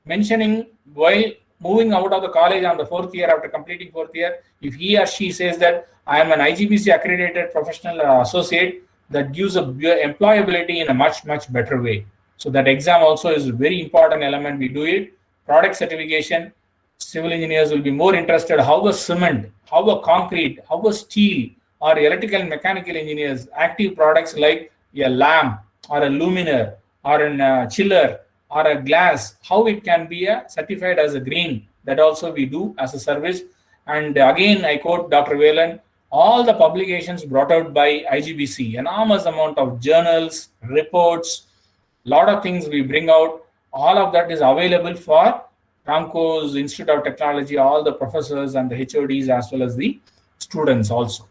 mentioning while moving out of the college on the fourth year, after completing fourth year, if he or she says that I am an IGBC accredited professional associate, that gives employability in a much, much better way. So that exam also is a very important element. We do it. Product certification, civil engineers will be more interested how a cement, how a concrete, how a steel, or electrical and mechanical engineers, active products like a lamp or a luminaire or a chiller or a glass, how it can be certified as a green. That also we do as a service. And again, I quote Dr. Velan, all the publications brought out by IGBC, enormous amount of journals, reports, lot of things we bring out. All of that is available for RAMCO's Institute of Technology, all the professors and the HODs as well as the students also.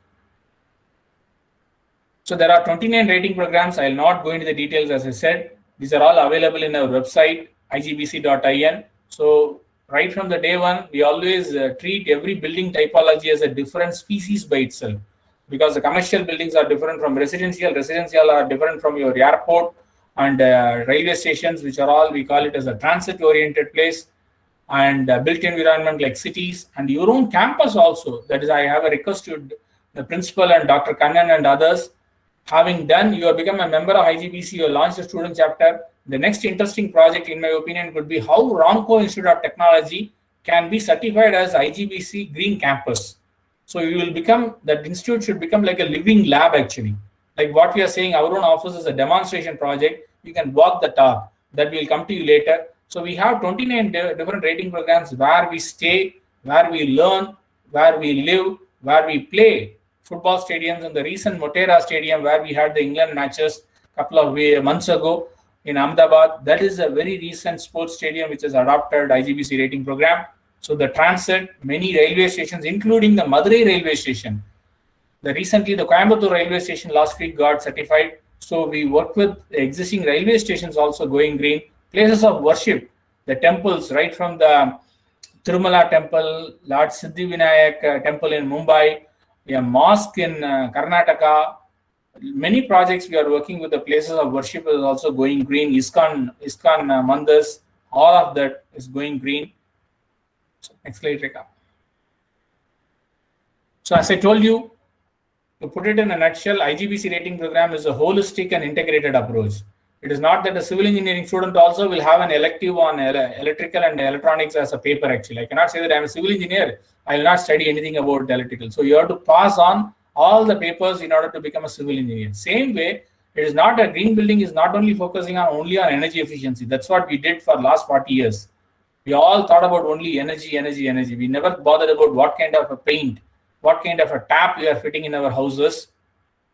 So there are 29 rating programs. I will not go into the details, as I said. These are all available in our website, igbc.in. So right from the day one, we always treat every building typology as a different species by itself, because the commercial buildings are different from residential. Residential are different from your airport and railway stations, which are all, we call it as a transit-oriented place, and built environment like cities, and your own campus also. That is, I have a request to the principal and Dr. Kannan and others. Having done, you have become a member of IGBC, you have launched a student chapter. The next interesting project, in my opinion, could be how RAMCO Institute of Technology can be certified as IGBC Green Campus. So you will become, that institute should become like a living lab actually. Like what we are saying, our own office is a demonstration project. You can walk the talk. That will come to you later. So we have 29 different rating programs where we stay, where we learn, where we live, where we play. Football stadiums, in the recent Motera Stadium where we had the England matches a couple of months ago in Ahmedabad. That is a very recent sports stadium which has adopted IGBC rating program. So the transit, many railway stations, including the Madurai railway station. Recently, the Coimbatore railway station last week got certified. So we work with the existing railway stations also going green. Places of worship, the temples, right from the Tirumala temple, Lord Siddhivinayak temple in Mumbai, a mosque in Karnataka. Many projects we are working with the places of worship is also going green. ISKCON Mandirs, all of that is going green. So next slide, Rekha. So as I told you, to put it in a nutshell, IGBC rating program is a holistic and integrated approach. It is not that a civil engineering student also will have an elective on electrical and electronics as a paper actually. I cannot say that I am a civil engineer, I will not study anything about electrical. So you have to pass on all the papers in order to become a civil engineer. Same way, it is not a green building is not only focusing on only on energy efficiency. That's what we did for last 40 years. We all thought about only energy. We never bothered about what kind of a paint, what kind of a tap we are fitting in our houses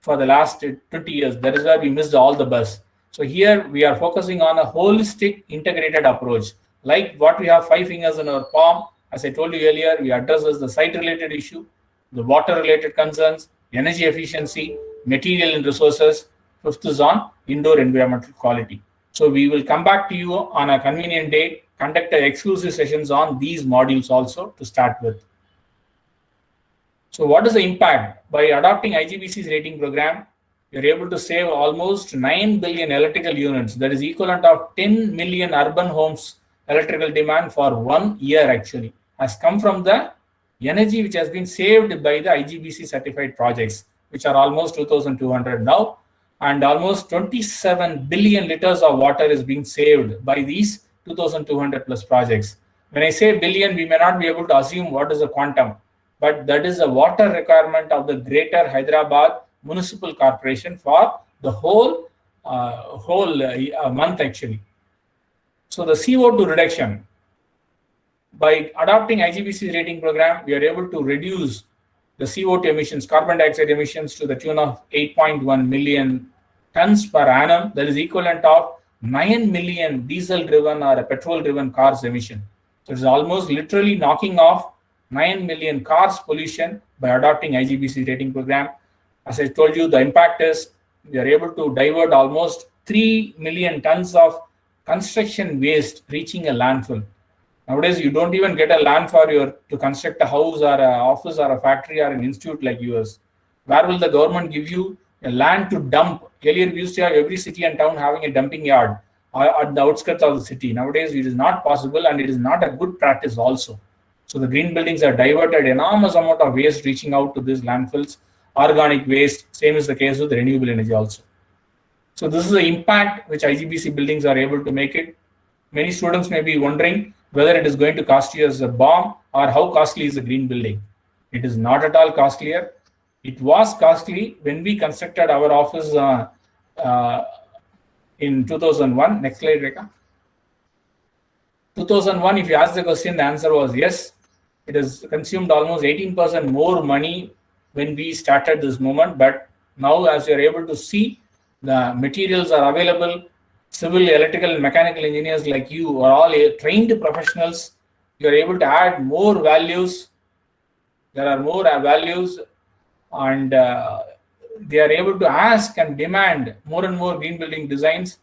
for the last 20 years. That is why we missed all the bus. So here we are focusing on a holistic integrated approach. like what we have 5 fingers in our palm. As I told you earlier, we address the site-related issue, the water-related concerns, energy efficiency, material and resources. Fifth is on indoor environmental quality. So we will come back to you on a convenient day, conduct exclusive sessions on these modules also to start with. So what is the impact? By adopting IGBC's rating program, you're able to save almost 9 billion electrical units. That is equivalent of 10 million urban homes electrical demand for 1 year actually has come from the energy which has been saved by the IGBC certified projects, which are almost 2,200 now, and almost 27 billion liters of water is being saved by these 2,200 plus projects. When I say billion, we may not be able to assume what is the quantum, but that is the water requirement of the Greater Hyderabad Municipal Corporation for the whole month actually. So the CO2 reduction, by adopting IGBC rating program, we are able to reduce the CO2 emissions, carbon dioxide emissions to the tune of 8.1 million tons per annum. That is equivalent of 9 million diesel-driven or petrol-driven cars emission. So it's almost literally knocking off 9 million cars pollution by adopting IGBC rating program. As I told you, the impact is we are able to divert almost 3 million tons of construction waste reaching a landfill. Nowadays, you don't even get a land for to construct a house or an office or a factory or an institute like yours. Where will the government give you a land to dump? Earlier, we used to have every city and town having a dumping yard at the outskirts of the city. Nowadays, it is not possible and it is not a good practice also. So the green buildings are diverted enormous amount of waste reaching out to these landfills, organic waste. Same is the case with renewable energy also. So this is the impact which IGBC buildings are able to make it. Many students may be wondering whether it is going to cost you as a bomb or how costly is a green building. It is not at all costlier. It was costly when we constructed our office in 2001. Next slide, Rekha. 2001, if you ask the question, the answer was yes. It has consumed almost 18% more money when we started this movement. But now, as you're able to see, the materials are available. Civil, electrical, and mechanical engineers like you are all trained professionals. You are able to add more values. There are more values, and they are able to ask and demand more and more green building designs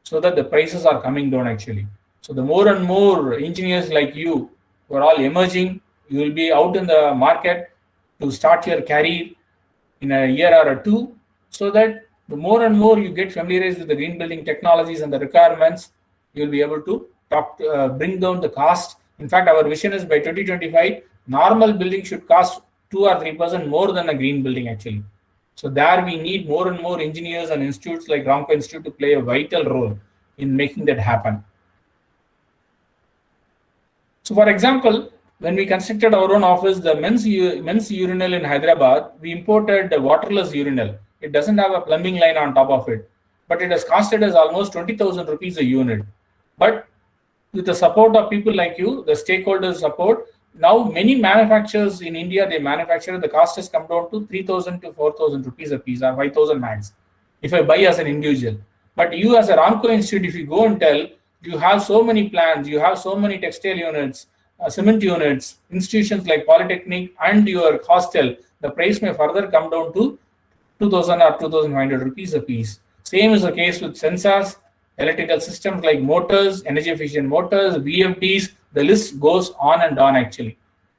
so that the prices are coming down actually. So the more and more engineers like you who are all emerging, you will be out in the market to start your career in a year or two, so that the more and more you get familiarized with the green building technologies and the requirements, you will be able to bring down the cost. In fact, our vision is by 2025, normal building should cost 2 or 3% more than a green building actually. So there we need more and more engineers and institutes like Ramco Institute to play a vital role in making that happen. So for example, when we constructed our own office, the men's urinal in Hyderabad, we imported a waterless urinal. It doesn't have a plumbing line on top of it, but it has costed us almost 20,000 rupees a unit. But with the support of people like you, the stakeholders support, now many manufacturers in India, they manufacture, the cost has come down to 3,000 to 4,000 rupees a piece or 5,000 max if I buy as an individual. But you as a Ramco Institute, if you go and tell, you have so many plants, you have so many textile units, cement units, institutions like Polytechnic and your hostel, the price may further come down to 2,000 or 2,500 rupees a piece. Same is the case with sensors, electrical systems like motors, energy efficient motors, VFDs, the list goes on and on actually.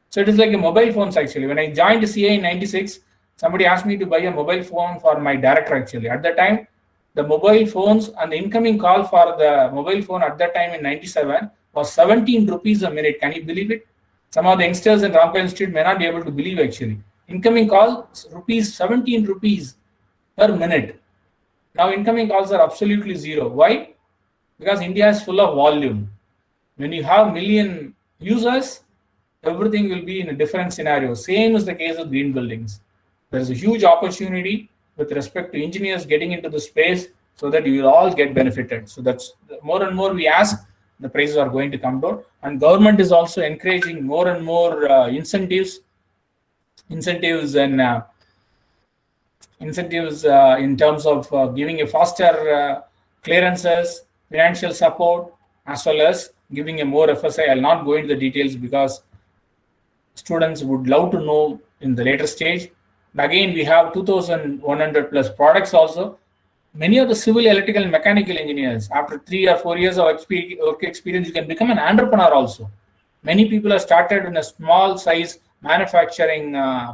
So it is like a mobile phones actually. When I joined CA in 96, somebody asked me to buy a mobile phone for my director actually. At that time, the mobile phones and the incoming call for the mobile phone at that time in 97 was 17 rupees a minute. Can you believe it? Some of the youngsters in Ramco Institute may not be able to believe actually. Incoming calls, 17 rupees per minute. Now incoming calls are absolutely zero. Why? Because India is full of volume. When you have million users, everything will be in a different scenario. Same is the case with green buildings. There is a huge opportunity with respect to engineers getting into the space so that you will all get benefited. So that's more and more we ask, the prices are going to come down. And government is also encouraging more and more incentives in terms of giving a faster clearances, financial support, as well as giving a more FSI. I'll not go into the details because students would love to know in the later stage. And again, we have 2,100 plus products also. Many of the civil, electrical, and mechanical engineers, after 3 or 4 years of work experience, you can become an entrepreneur also. Many people have started in a small size manufacturing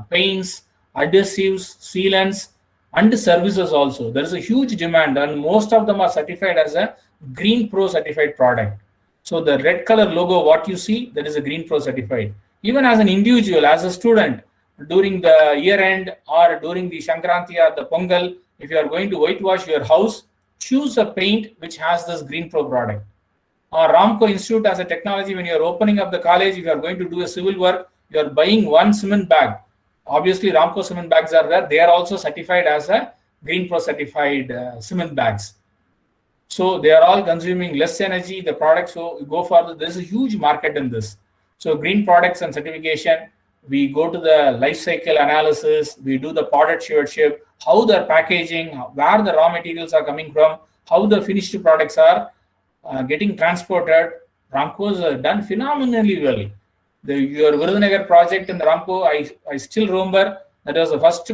paints, adhesives, sealants, and services also. There is a huge demand, and most of them are certified as a Green Pro certified product. So the red color logo, what you see, that is a Green Pro certified. Even as an individual, as a student, during the year end or during the Shankranti or the Pongal, if you are going to whitewash your house, choose a paint which has this Green Pro product. Or Ramco Institute as a technology, when you are opening up the college, if you are going to do a civil work, you are buying one cement bag. Obviously, Ramco cement bags are there. They are also certified as a Green Pro certified cement bags. So they are all consuming less energy, the products. So go for there's a huge market in this. So green products and certification, we go to the life cycle analysis, we do the product stewardship, how they're packaging, where the raw materials are coming from, how the finished products are getting transported. Ramco has done phenomenally well. Your Virudhunagar project in the Ramco, I still remember that was the first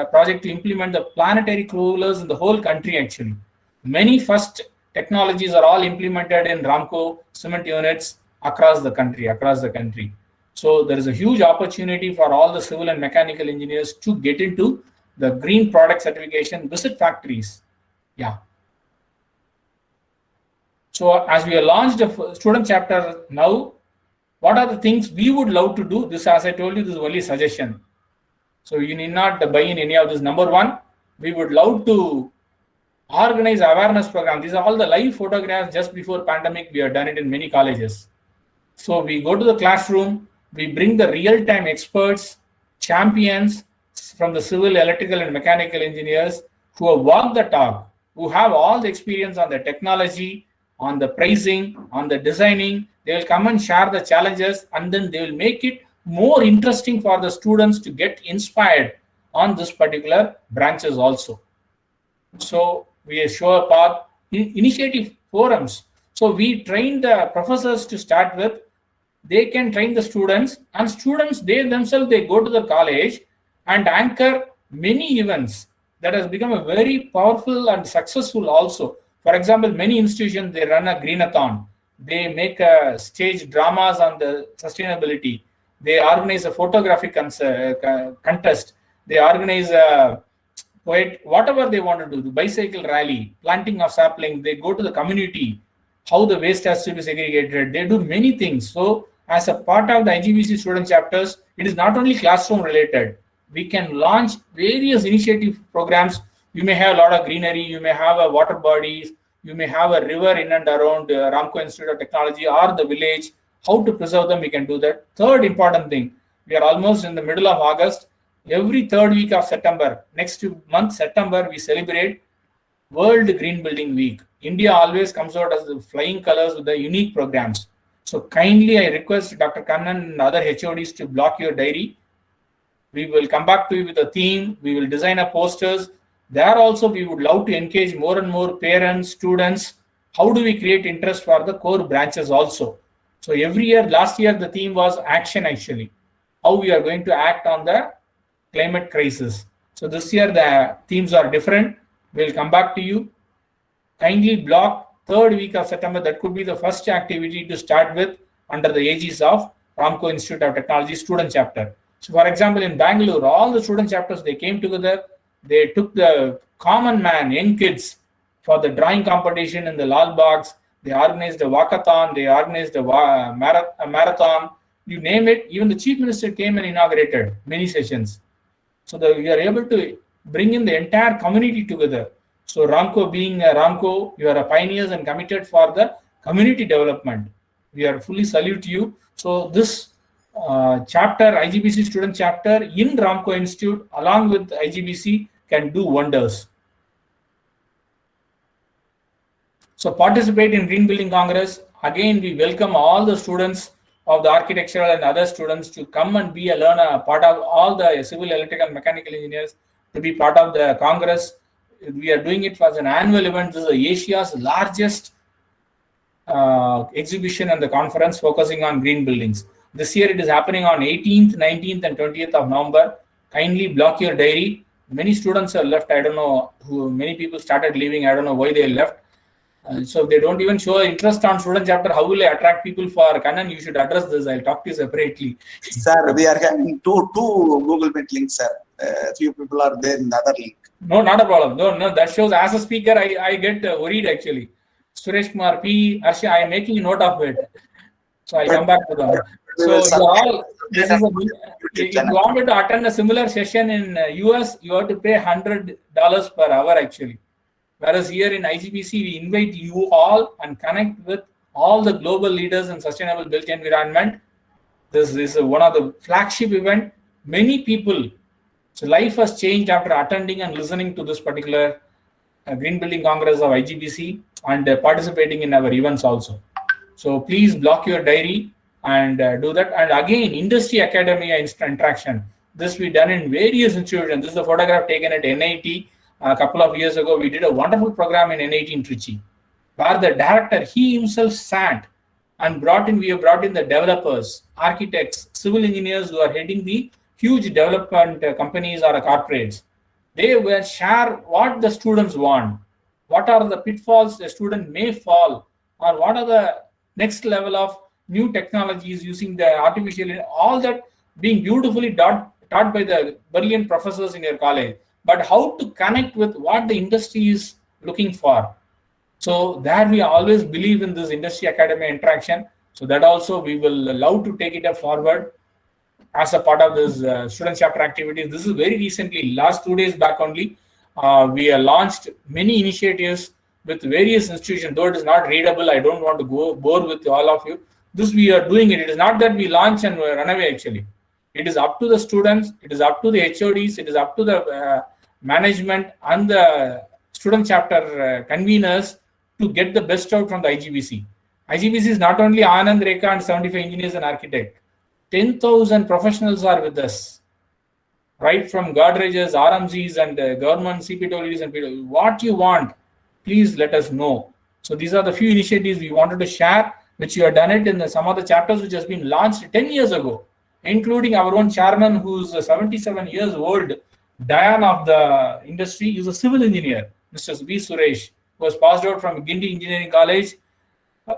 project to implement the planetary coolers in the whole country actually. Many first technologies are all implemented in Ramco cement units across the country. So there is a huge opportunity for all the civil and mechanical engineers to get into the green product certification, visit factories. Yeah. So as we have launched a student chapter now, what are the things we would love to do? This, as I told you, this is only a suggestion. So you need not buy in any of this. Number one, we would love to organize awareness program. These are all the live photographs just before pandemic. We have done it in many colleges. So we go to the classroom, we bring the real-time experts, champions from the civil, electrical, and mechanical engineers who have walked the talk, who have all the experience on the technology, on the pricing, on the designing. They will come and share the challenges, and then they will make it more interesting for the students to get inspired on this particular branches also. So we show a path, initiative forums. So we train the professors to start with. They can train the students, and students, they themselves, they go to the college and anchor many events. That has become a very powerful and successful also. For example, many institutions, they run a greenathon. They make stage dramas on the sustainability. They organize a photographic contest. They organize a whatever they want to do, the bicycle rally, planting of saplings. They go to the community, how the waste has to be segregated. They do many things. So as a part of the IGBC student chapters, it is not only classroom related. We can launch various initiative programs. You may have a lot of greenery, you may have a water bodies, you may have a river in and around Ramco Institute of Technology or the village. How to preserve them, we can do that. Third important thing, we are almost in the middle of August. Every third week of September, next month, September, we celebrate World Green Building Week. India always comes out as the flying colors with the unique programs. So kindly, I request Dr. Kannan and other HODs to block your diary. We will come back to you with a theme. We will design a posters. There also, we would love to engage more and more parents, students. How do we create interest for the core branches also? So every year, last year, the theme was action actually. How we are going to act on the climate crisis. So this year, the themes are different. We'll come back to you. Kindly block third week of September. That could be the first activity to start with under the aegis of Ramco Institute of Technology student chapter. So for example, in Bangalore, all the student chapters, they came together. They took the common man, young kids, for the drawing competition in the Lal Bags. They organized a walkathon. They organized a marathon. You name it. Even the chief minister came and inaugurated many sessions. So that we are able to bring in the entire community together. So Ramco being Ramco, you are a pioneers and committed for the community development. We are fully salute you. So this chapter, IGBC student chapter in Ramco Institute, along with IGBC, can do wonders. So participate in Green Building Congress. Again, we welcome all the students of the architectural and other students to come and be a learner, part of all the civil, electrical, mechanical engineers to be part of the Congress. We are doing it as an annual event. This is Asia's largest exhibition and the conference focusing on green buildings. This year it is happening on 18th, 19th, and 20th of November. Kindly block your diary. Many students are left. I don't know who. Many people started leaving. I don't know why they left. So they don't even show interest on student chapter. How will I attract people for Kannan? You should address this. I'll talk to you separately. Sir, we are having two Google Meet links, sir. Few people are there in the other link. No, not a problem. No, that shows as a speaker, I get worried actually. Suresh Kumar P. Arsha, I am making a note of it. So I'll come back to them. So you all, this is if you wanted to attend a similar session in US, you have to pay $100 per hour actually. Whereas here in IGBC, we invite you all and connect with all the global leaders in sustainable built environment. This is one of the flagship event. Many people, so life has changed after attending and listening to this particular Green Building Congress of IGBC and participating in our events also. So please block your diary and do that. And again, industry academia interaction. This we done in various institutions. This is a photograph taken at NIT a couple of years ago. We did a wonderful program in NIT in Trichy, where the director, he himself sat and we have brought in the developers, architects, civil engineers who are heading the huge development companies or corporates. They will share what the students want, what are the pitfalls the student may fall, or what are the next level of new technologies using the artificial, all that being beautifully taught by the brilliant professors in your college, but how to connect with what the industry is looking for. So there we always believe in this industry academia interaction. So that also we will love to take it up forward as a part of this student chapter activities. This is very recently, last 2 days back only, we have launched many initiatives with various institutions. Though it is not readable, I don't want to go bore with all of you. This we are doing it. It is not that we launch and run away actually. It is up to the students, it is up to the HODs, it is up to the management and the student chapter conveners to get the best out from the IGBC. IGBC is not only Anand, Rekha and 75 engineers and architects. 10,000 professionals are with us, right from Godrej's, RMZs and government CPWs and people. What you want, please let us know. So these are the few initiatives we wanted to share, which you have done it in some of the chapters which has been launched 10 years ago, including our own chairman, who's 77 years old, Diane of the industry, is a civil engineer, Mr. V. Suresh, who was passed out from Gindi Engineering College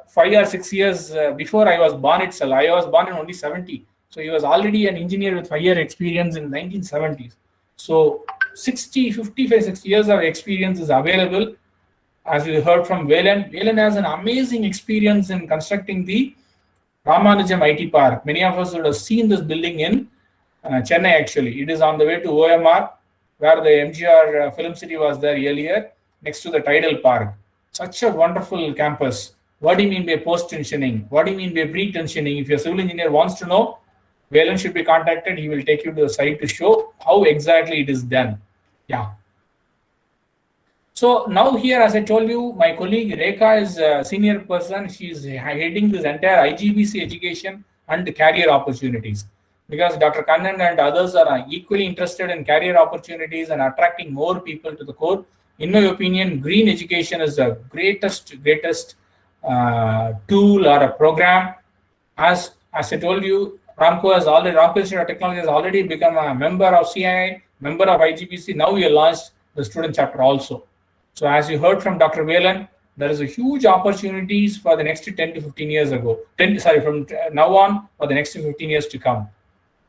5 or 6 years before I was born itself. I was born in only 70. So he was already an engineer with 5-year experience in 1970s. So 55, 60 years of experience is available. As you heard from Velan, Velan has an amazing experience in constructing the Ramanujam IT Park. Many of us would have seen this building in Chennai actually. It is on the way to OMR, where the MGR Film City was there earlier, next to the Tidal Park. Such a wonderful campus. What do you mean by post-tensioning? What do you mean by pre-tensioning? If your civil engineer wants to know, Velan should be contacted. He will take you to the site to show how exactly it is done. Yeah. So now here, as I told you, my colleague Rekha is a senior person. She is heading this entire IGBC education and career opportunities. Because Dr. Kannan and others are equally interested in career opportunities and attracting more people to the core. In my opinion, green education is the greatest tool or a program. As I told you, Ramco Institute of Technology has already become a member of CII, member of IGBC. Now we have launched the student chapter also. So as you heard from Dr. Velan, there is a huge opportunities for the next 10 to 15 years ago. From now on for the next 15 years to come.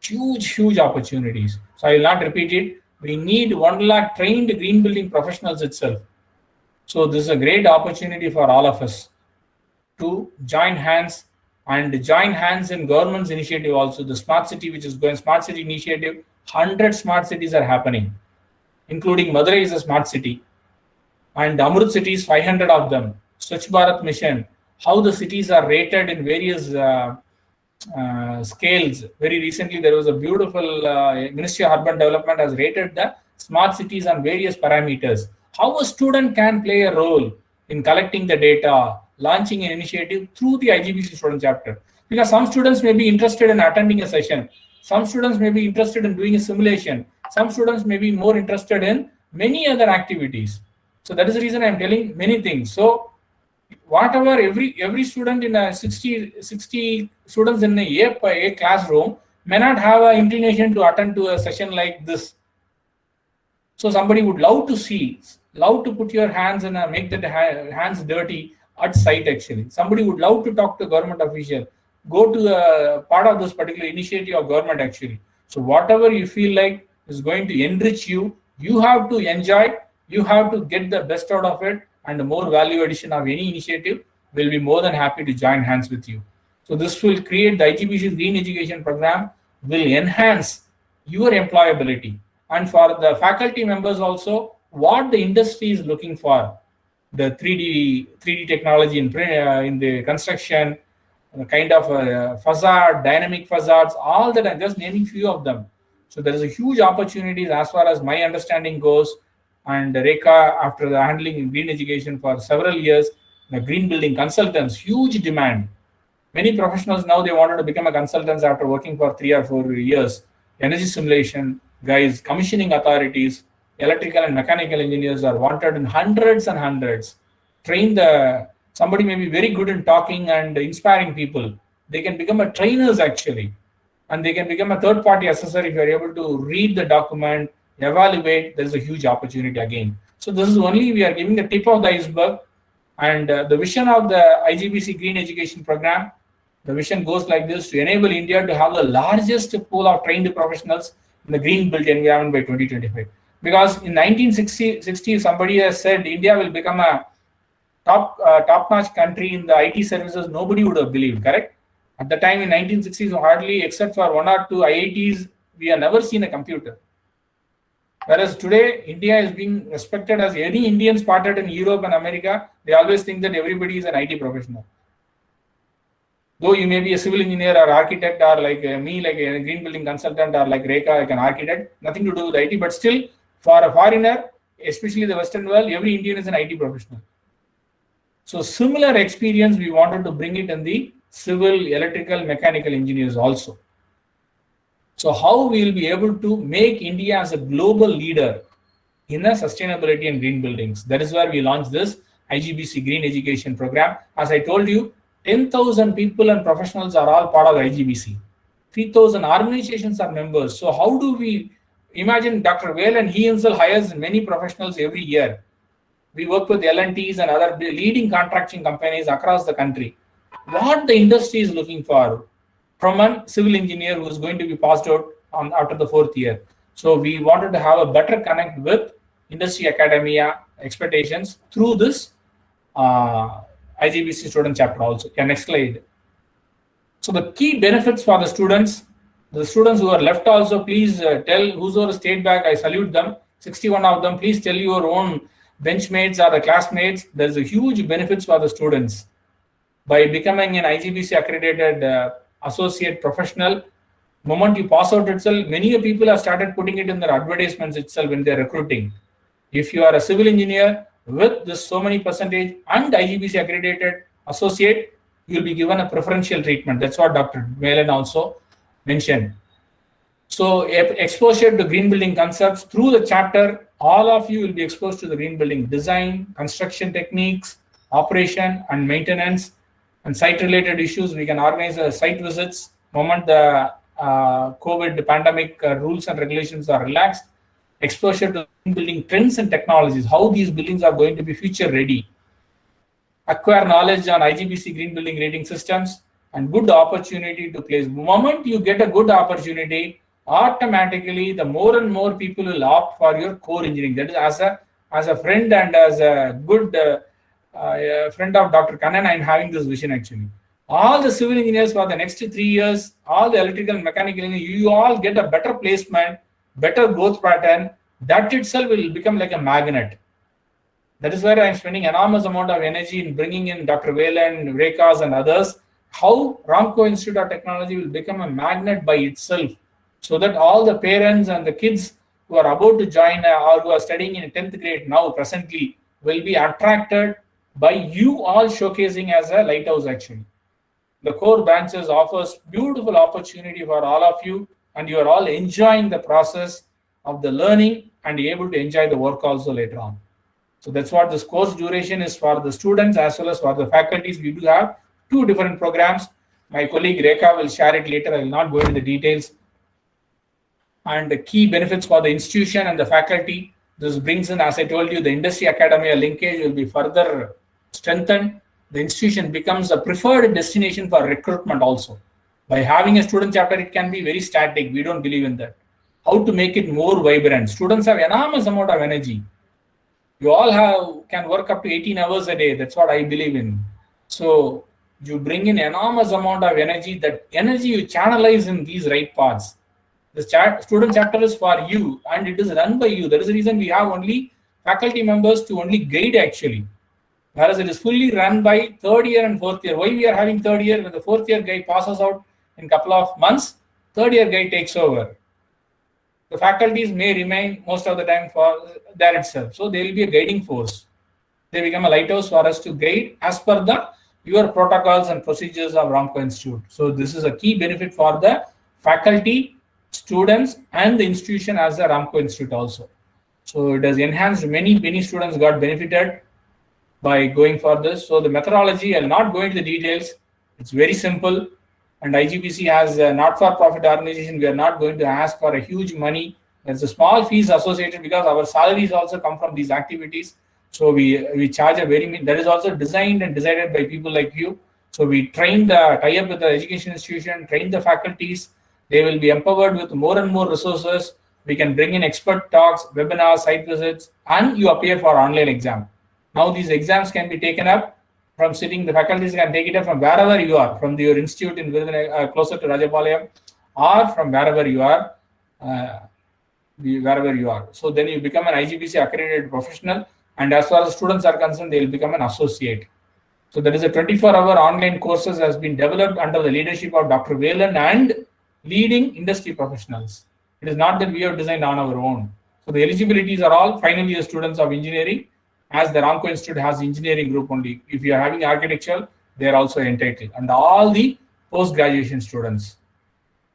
Huge opportunities. So I will not repeat it. We need 1 lakh trained green building professionals itself. So this is a great opportunity for all of us to join hands in government's initiative also. The smart city, which is going smart city initiative, 100 smart cities are happening, including Madurai is a smart city. And Amrut cities, 500 of them. Swachh Bharat Mission, how the cities are rated in various scales. Very recently, there was a beautiful Ministry of Urban Development has rated the smart cities on various parameters. How a student can play a role in collecting the data, launching an initiative through the IGBC student chapter. Because some students may be interested in attending a session. Some students may be interested in doing a simulation. Some students may be more interested in many other activities. So that is the reason I'm telling many things. So whatever every student in a 60 students in a classroom may not have an inclination to attend to a session like this. So somebody would love to see, love to put your hands and make that hands dirty at site. Actually, somebody would love to talk to a government official, go to a part of this particular initiative of government. Actually, so whatever you feel like is going to enrich you, you have to enjoy. You have to get the best out of it, and the more value addition of any initiative will be more than happy to join hands with you. So this will create the IGBC Green Education Program will enhance your employability. And for the faculty members also, what the industry is looking for, the 3D technology in the construction, kind of facade, dynamic facades, all that. I'm just naming few of them. So there is a huge opportunities as far as my understanding goes. And Rekha, after the handling green education for several years, the green building consultants, huge demand. Many professionals now, they wanted to become a consultants after working for 3 or 4 years. Energy simulation guys, commissioning authorities, electrical and mechanical engineers are wanted in hundreds and hundreds. Somebody may be very good in talking and inspiring people. They can become a trainers actually. And they can become a third-party assessor if you're able to read the document, evaluate. There's a huge opportunity again. So this is only, we are giving the tip of the iceberg. And the vision of the IGBC Green Education Program, the vision goes like this: to enable India to have the largest pool of trained professionals in the green built environment by 2025. Because in 1960, somebody has said India will become a top-notch country in the IT services. Nobody would have believed, correct? At the time in 1960s, hardly except for 1 or 2 IITs, we have never seen a computer. Whereas today, India is being respected as any Indian spotted in Europe and America. They always think that everybody is an IT professional. Though you may be a civil engineer or architect, or like me, like a green building consultant, or like Rekha, like an architect, nothing to do with IT. But still, for a foreigner, especially the Western world, every Indian is an IT professional. So similar experience, we wanted to bring it in the civil, electrical, mechanical engineers also. So how we will be able to make India as a global leader in a sustainability and green buildings. That is where we launched this IGBC Green Education Program. As I told you, 10,000 people and professionals are all part of IGBC. 3,000 organizations are members. So how do we imagine Dr. Velan, he himself hires many professionals every year. We work with L&Ts and other leading contracting companies across the country. What the industry is looking for from a civil engineer who is going to be passed out after the 4th year. So we wanted to have a better connect with industry academia expectations through this IGBC student chapter also. Yeah, next slide. So the key benefits for the students who are left also, please tell whosoever stayed back, I salute them. 61 of them, please tell your own benchmates or the classmates. There's a huge benefits for the students. By becoming an IGBC accredited associate professional, moment you pass out itself, many people have started putting it in their advertisements itself when they're recruiting. If you are a civil engineer with this so many percentage and IGBC accredited associate, you'll be given a preferential treatment. That's what Dr. Velan also mentioned. So exposure to green building concepts through the chapter, all of you will be exposed to the green building design, construction techniques, operation and maintenance, and site-related issues. We can organize site visits moment the COVID pandemic rules and regulations are relaxed. Exposure to building trends and technologies, how these buildings are going to be future ready. Acquire knowledge on IGBC green building rating systems, and good opportunity to place. The moment you get a good opportunity, automatically the more and more people will opt for your core engineering. That is, as a friend and as a good friend of Dr. Kannan, I'm having this vision actually. All the civil engineers for the next 3 years, all the electrical and mechanical engineers, you all get a better placement, better growth pattern. That itself will become like a magnet. That is where I'm spending enormous amount of energy in bringing in Dr. Velan, Rekha's and others. How Ramco Institute of Technology will become a magnet by itself, so that all the parents and the kids who are about to join or who are studying in 10th grade now presently will be attracted by you all showcasing as a lighthouse actually. The core branches offers beautiful opportunity for all of you, and you are all enjoying the process of the learning and able to enjoy the work also later on. So that's what this course duration is for the students as well as for the faculties. We do have 2 different programs. My colleague Rekha will share it later. I will not go into the details. And the key benefits for the institution and the faculty. This brings in, as I told you, the industry academia linkage will be further strengthened. The institution becomes a preferred destination for recruitment also. By having a student chapter, it can be very static. We don't believe in that. How to make it more vibrant? Students have enormous amount of energy. You all can work up to 18 hours a day. That's what I believe in. So you bring in enormous amount of energy. That energy you channelize in these right paths. The student chapter is for you and it is run by you. That is the reason we have only faculty members to only guide actually. Whereas it is fully run by 3rd year and 4th year. Why we are having 3rd year? When the 4th year guy passes out in a couple of months, 3rd year guy takes over. The faculties may remain most of the time for there itself. So they will be a guiding force. They become a lighthouse for us to guide as per your protocols and procedures of Ramco Institute. So this is a key benefit for the faculty, students, and the institution as the Ramco Institute also. So it has enhanced. Many students got benefited by going for this. So the methodology, I'll not go into the details. It's very simple. And IGBC has a not-for-profit organization. We are not going to ask for a huge money. There's a small fees associated because our salaries also come from these activities. So we charge a that is also designed and decided by people like you. So we train tie up with the education institution, train the faculties. They will be empowered with more and more resources. We can bring in expert talks, webinars, site visits, and you appear for online exam. Now these exams can be taken up from sitting, the faculties can take it up from wherever you are, from your institute in closer to Rajapalayam, or from wherever you are, So then you become an IGBC accredited professional, and as far as students are concerned, they will become an associate. So there is a 24-hour online courses has been developed under the leadership of Dr. Velan and leading industry professionals. It is not that we have designed on our own. So the eligibilities are all final year students of engineering, as the Ramco Institute has engineering group only. If you are having architecture, they are also entitled. And all the post-graduation students.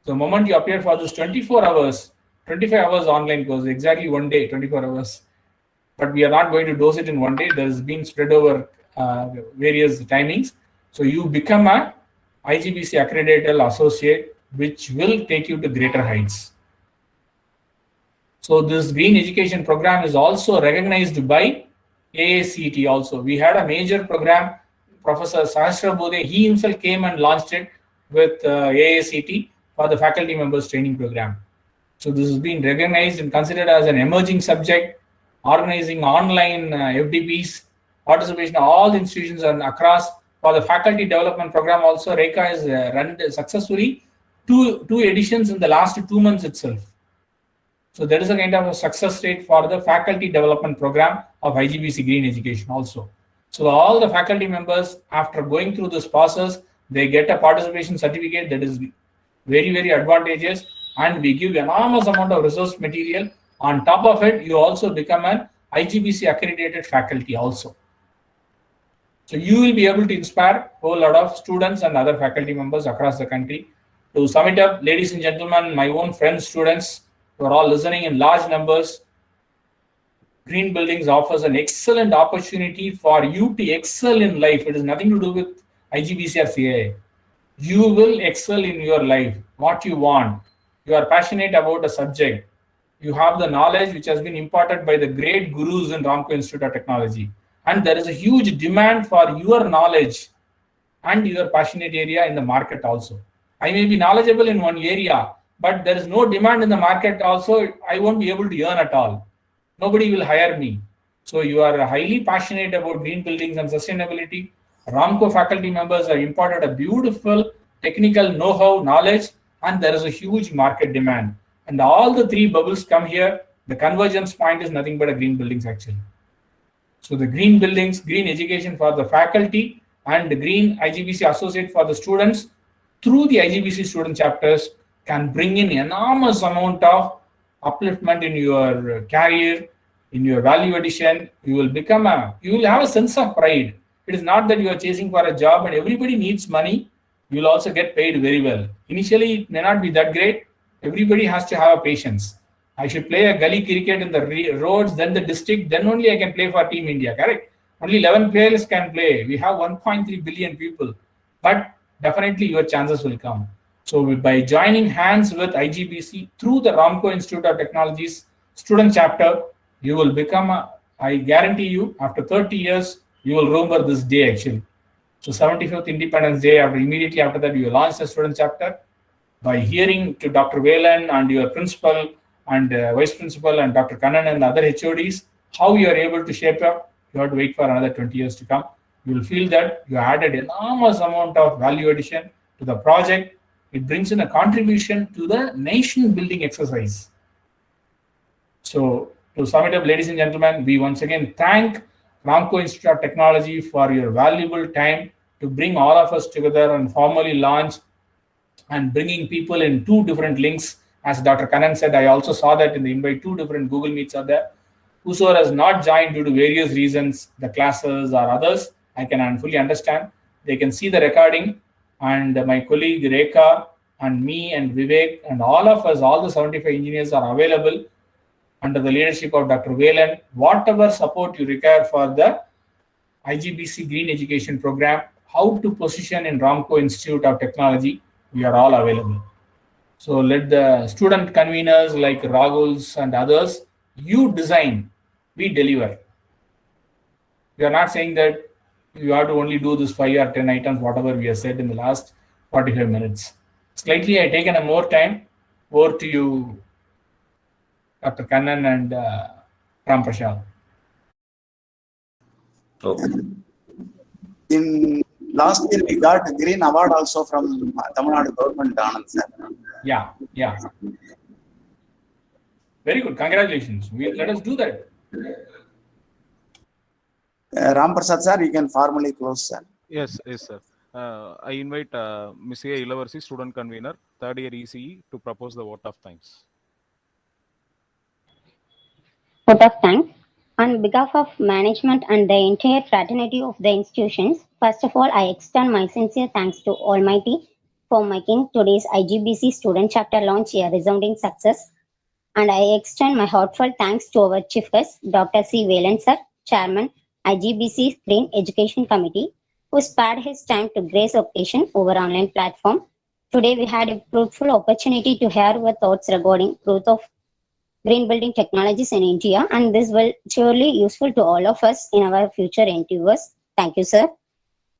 So the moment you appear for this 24 hours, 25 hours online course, exactly one day, 24 hours. But we are not going to dose it in one day. There has been spread over various timings. So you become a IGBC accredited associate, which will take you to greater heights. So this green education program is also recognized by AACT also. We had a major program, Professor Sahasra Bodhe, he himself came and launched it with AACT for the faculty members training program. So this has been recognized and considered as an emerging subject, organizing online FDPs, participation of all the institutions and across. For the faculty development program also, Rekha has run successfully two editions in the last 2 months itself. So there is a kind of a success rate for the faculty development program of IGBC Green Education also. So all the faculty members, after going through this process, they get a participation certificate that is very, very advantageous, and we give enormous amount of resource material. On top of it, you also become an IGBC accredited faculty also. So you will be able to inspire a whole lot of students and other faculty members across the country. To sum it up, ladies and gentlemen, my own friends, students, who are all listening in large numbers, Green Buildings offers an excellent opportunity for you to excel in life. It has nothing to do with IGBC or CAI. You will excel in your life, what you want. You are passionate about a subject. You have the knowledge which has been imparted by the great gurus in Ramco Institute of Technology. And there is a huge demand for your knowledge and your passionate area in the market also. I may be knowledgeable in one area, but there is no demand in the market also. I won't be able to earn at all. Nobody will hire me. So you are highly passionate about green buildings and sustainability. Ramco faculty members have imparted a beautiful technical know-how, knowledge, and there is a huge market demand. And all the three bubbles come here. The convergence point is nothing but a green buildings actually. So the green buildings, green education for the faculty, and the green IGBC associate for the students through the IGBC student chapters can bring in enormous amount of upliftment in your career, in your value addition. You will have a sense of pride. It is not that you are chasing for a job and everybody needs money. You will also get paid very well. Initially, it may not be that great. Everybody has to have a patience. I should play a gully cricket in the roads, then the district, then only I can play for Team India, correct? Only 11 players can play. We have 1.3 billion people, but definitely your chances will come. So by joining hands with IGBC through the Ramco Institute of Technologies student chapter, you will become, I guarantee you, after 30 years, you will remember this day actually. So 75th Independence Day, immediately after that, you launch the student chapter. By hearing to Dr. Velan and your principal and vice principal and Dr. Kannan and other HODs, how you are able to shape up, you have to wait for another 20 years to come. You will feel that you added enormous amount of value addition to the project. It brings in a contribution to the nation building exercise. So to sum it up, ladies and gentlemen, we once again thank Ramco Institute of Technology for your valuable time to bring all of us together and formally launch and bringing people in 2 different links. As Dr. Kannan said, I also saw that in the invite, 2 different Google Meets are there. Whosoever has not joined due to various reasons, the classes or others, I can fully understand. They can see the recording, and my colleague Rekha and me and Vivek and all of us, all the 75 engineers are available under the leadership of Dr. Velan. Whatever support you require for the IGBC Green Education Program, how to position in Ramco Institute of Technology, we are all available. So let the student conveners like Raguls and others, you design, we deliver. We are not saying that you have to only do this 5 or 10 items, whatever we have said in the last 45 minutes. Slightly, I taken a more time. Over to you, Dr. Kannan and Ram Prasad. Okay. In last year, we got a green award also from Tamil Nadu government, Anand sir. Yeah. Very good. Congratulations. Let us do that. Ram Prasad sir, you can formally close, sir. Yes, sir. I invite Ms. A. Ilavarsi, student convener, 3rd year ECE, to propose the vote of thanks. Vote of thanks. On behalf of management and the entire fraternity of the institutions, first of all, I extend my sincere thanks to Almighty for making today's IGBC student chapter launch a resounding success. And I extend my heartfelt thanks to our chief guest, Dr. C. Velan sir, Chairman, IGBC Green Education Committee, who spared his time to grace occasion over online platform. Today, we had a fruitful opportunity to hear your thoughts regarding growth of green building technologies in India, and this will surely useful to all of us in our future endeavors. Thank you, sir.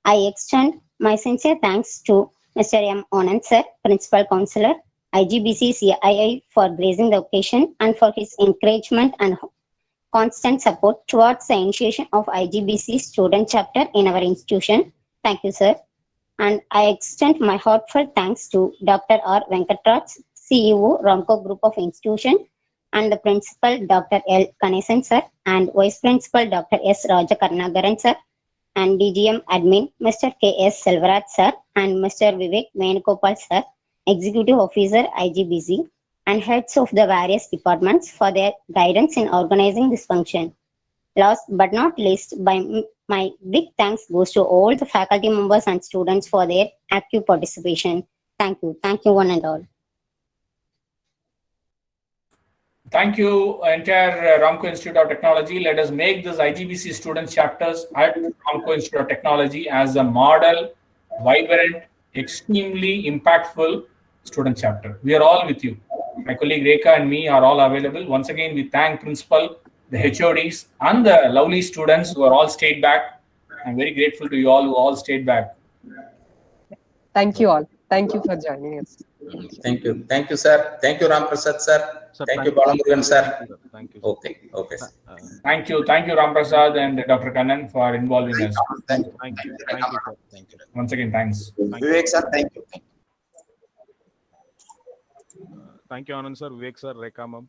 I extend my sincere thanks to Mr. M. Anand sir, Principal Counselor, IGBC CII, for gracing the occasion and for his encouragement and constant support towards the initiation of IGBC student chapter in our institution. Thank you, sir. And I extend my heartfelt thanks to Dr. R. Venkatraj, CEO, Ramco Group of Institution, and the Principal, Dr. L. Ganesan sir, and Vice Principal, Dr. S. Rajakarnagaran sir, and DGM Admin, Mr. K. S. Selvaraj sir, and Mr. Vivek Venugopal sir, Executive Officer, IGBC, and heads of the various departments for their guidance in organizing this function. Last but not least, my big thanks goes to all the faculty members and students for their active participation. Thank you. Thank you, one and all. Thank you, entire Ramco Institute of Technology. Let us make this IGBC student chapters at Ramco Institute of Technology as a model, vibrant, extremely impactful student chapter. We are all with you. My colleague Rekha and me are all available. Once again, we thank principal, the HODs, and the lovely students who are all stayed back. I'm very grateful to you all who all stayed back. Thank you all. Thank you for joining us. Thank you. Thank you, sir. Thank you, Ram Prasad, sir. Thank you, Balamurugan, sir. Thank you. Okay. Thank you, Ram Prasad and Dr. Kannan for involving us. Thank you. Thank you, sir. Thank you. Once again, thanks. Vivek sir, thank you. Thank you, Anand sir, Vivek sir, Rekha ma'am.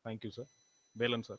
Thank you, sir. Velan sir.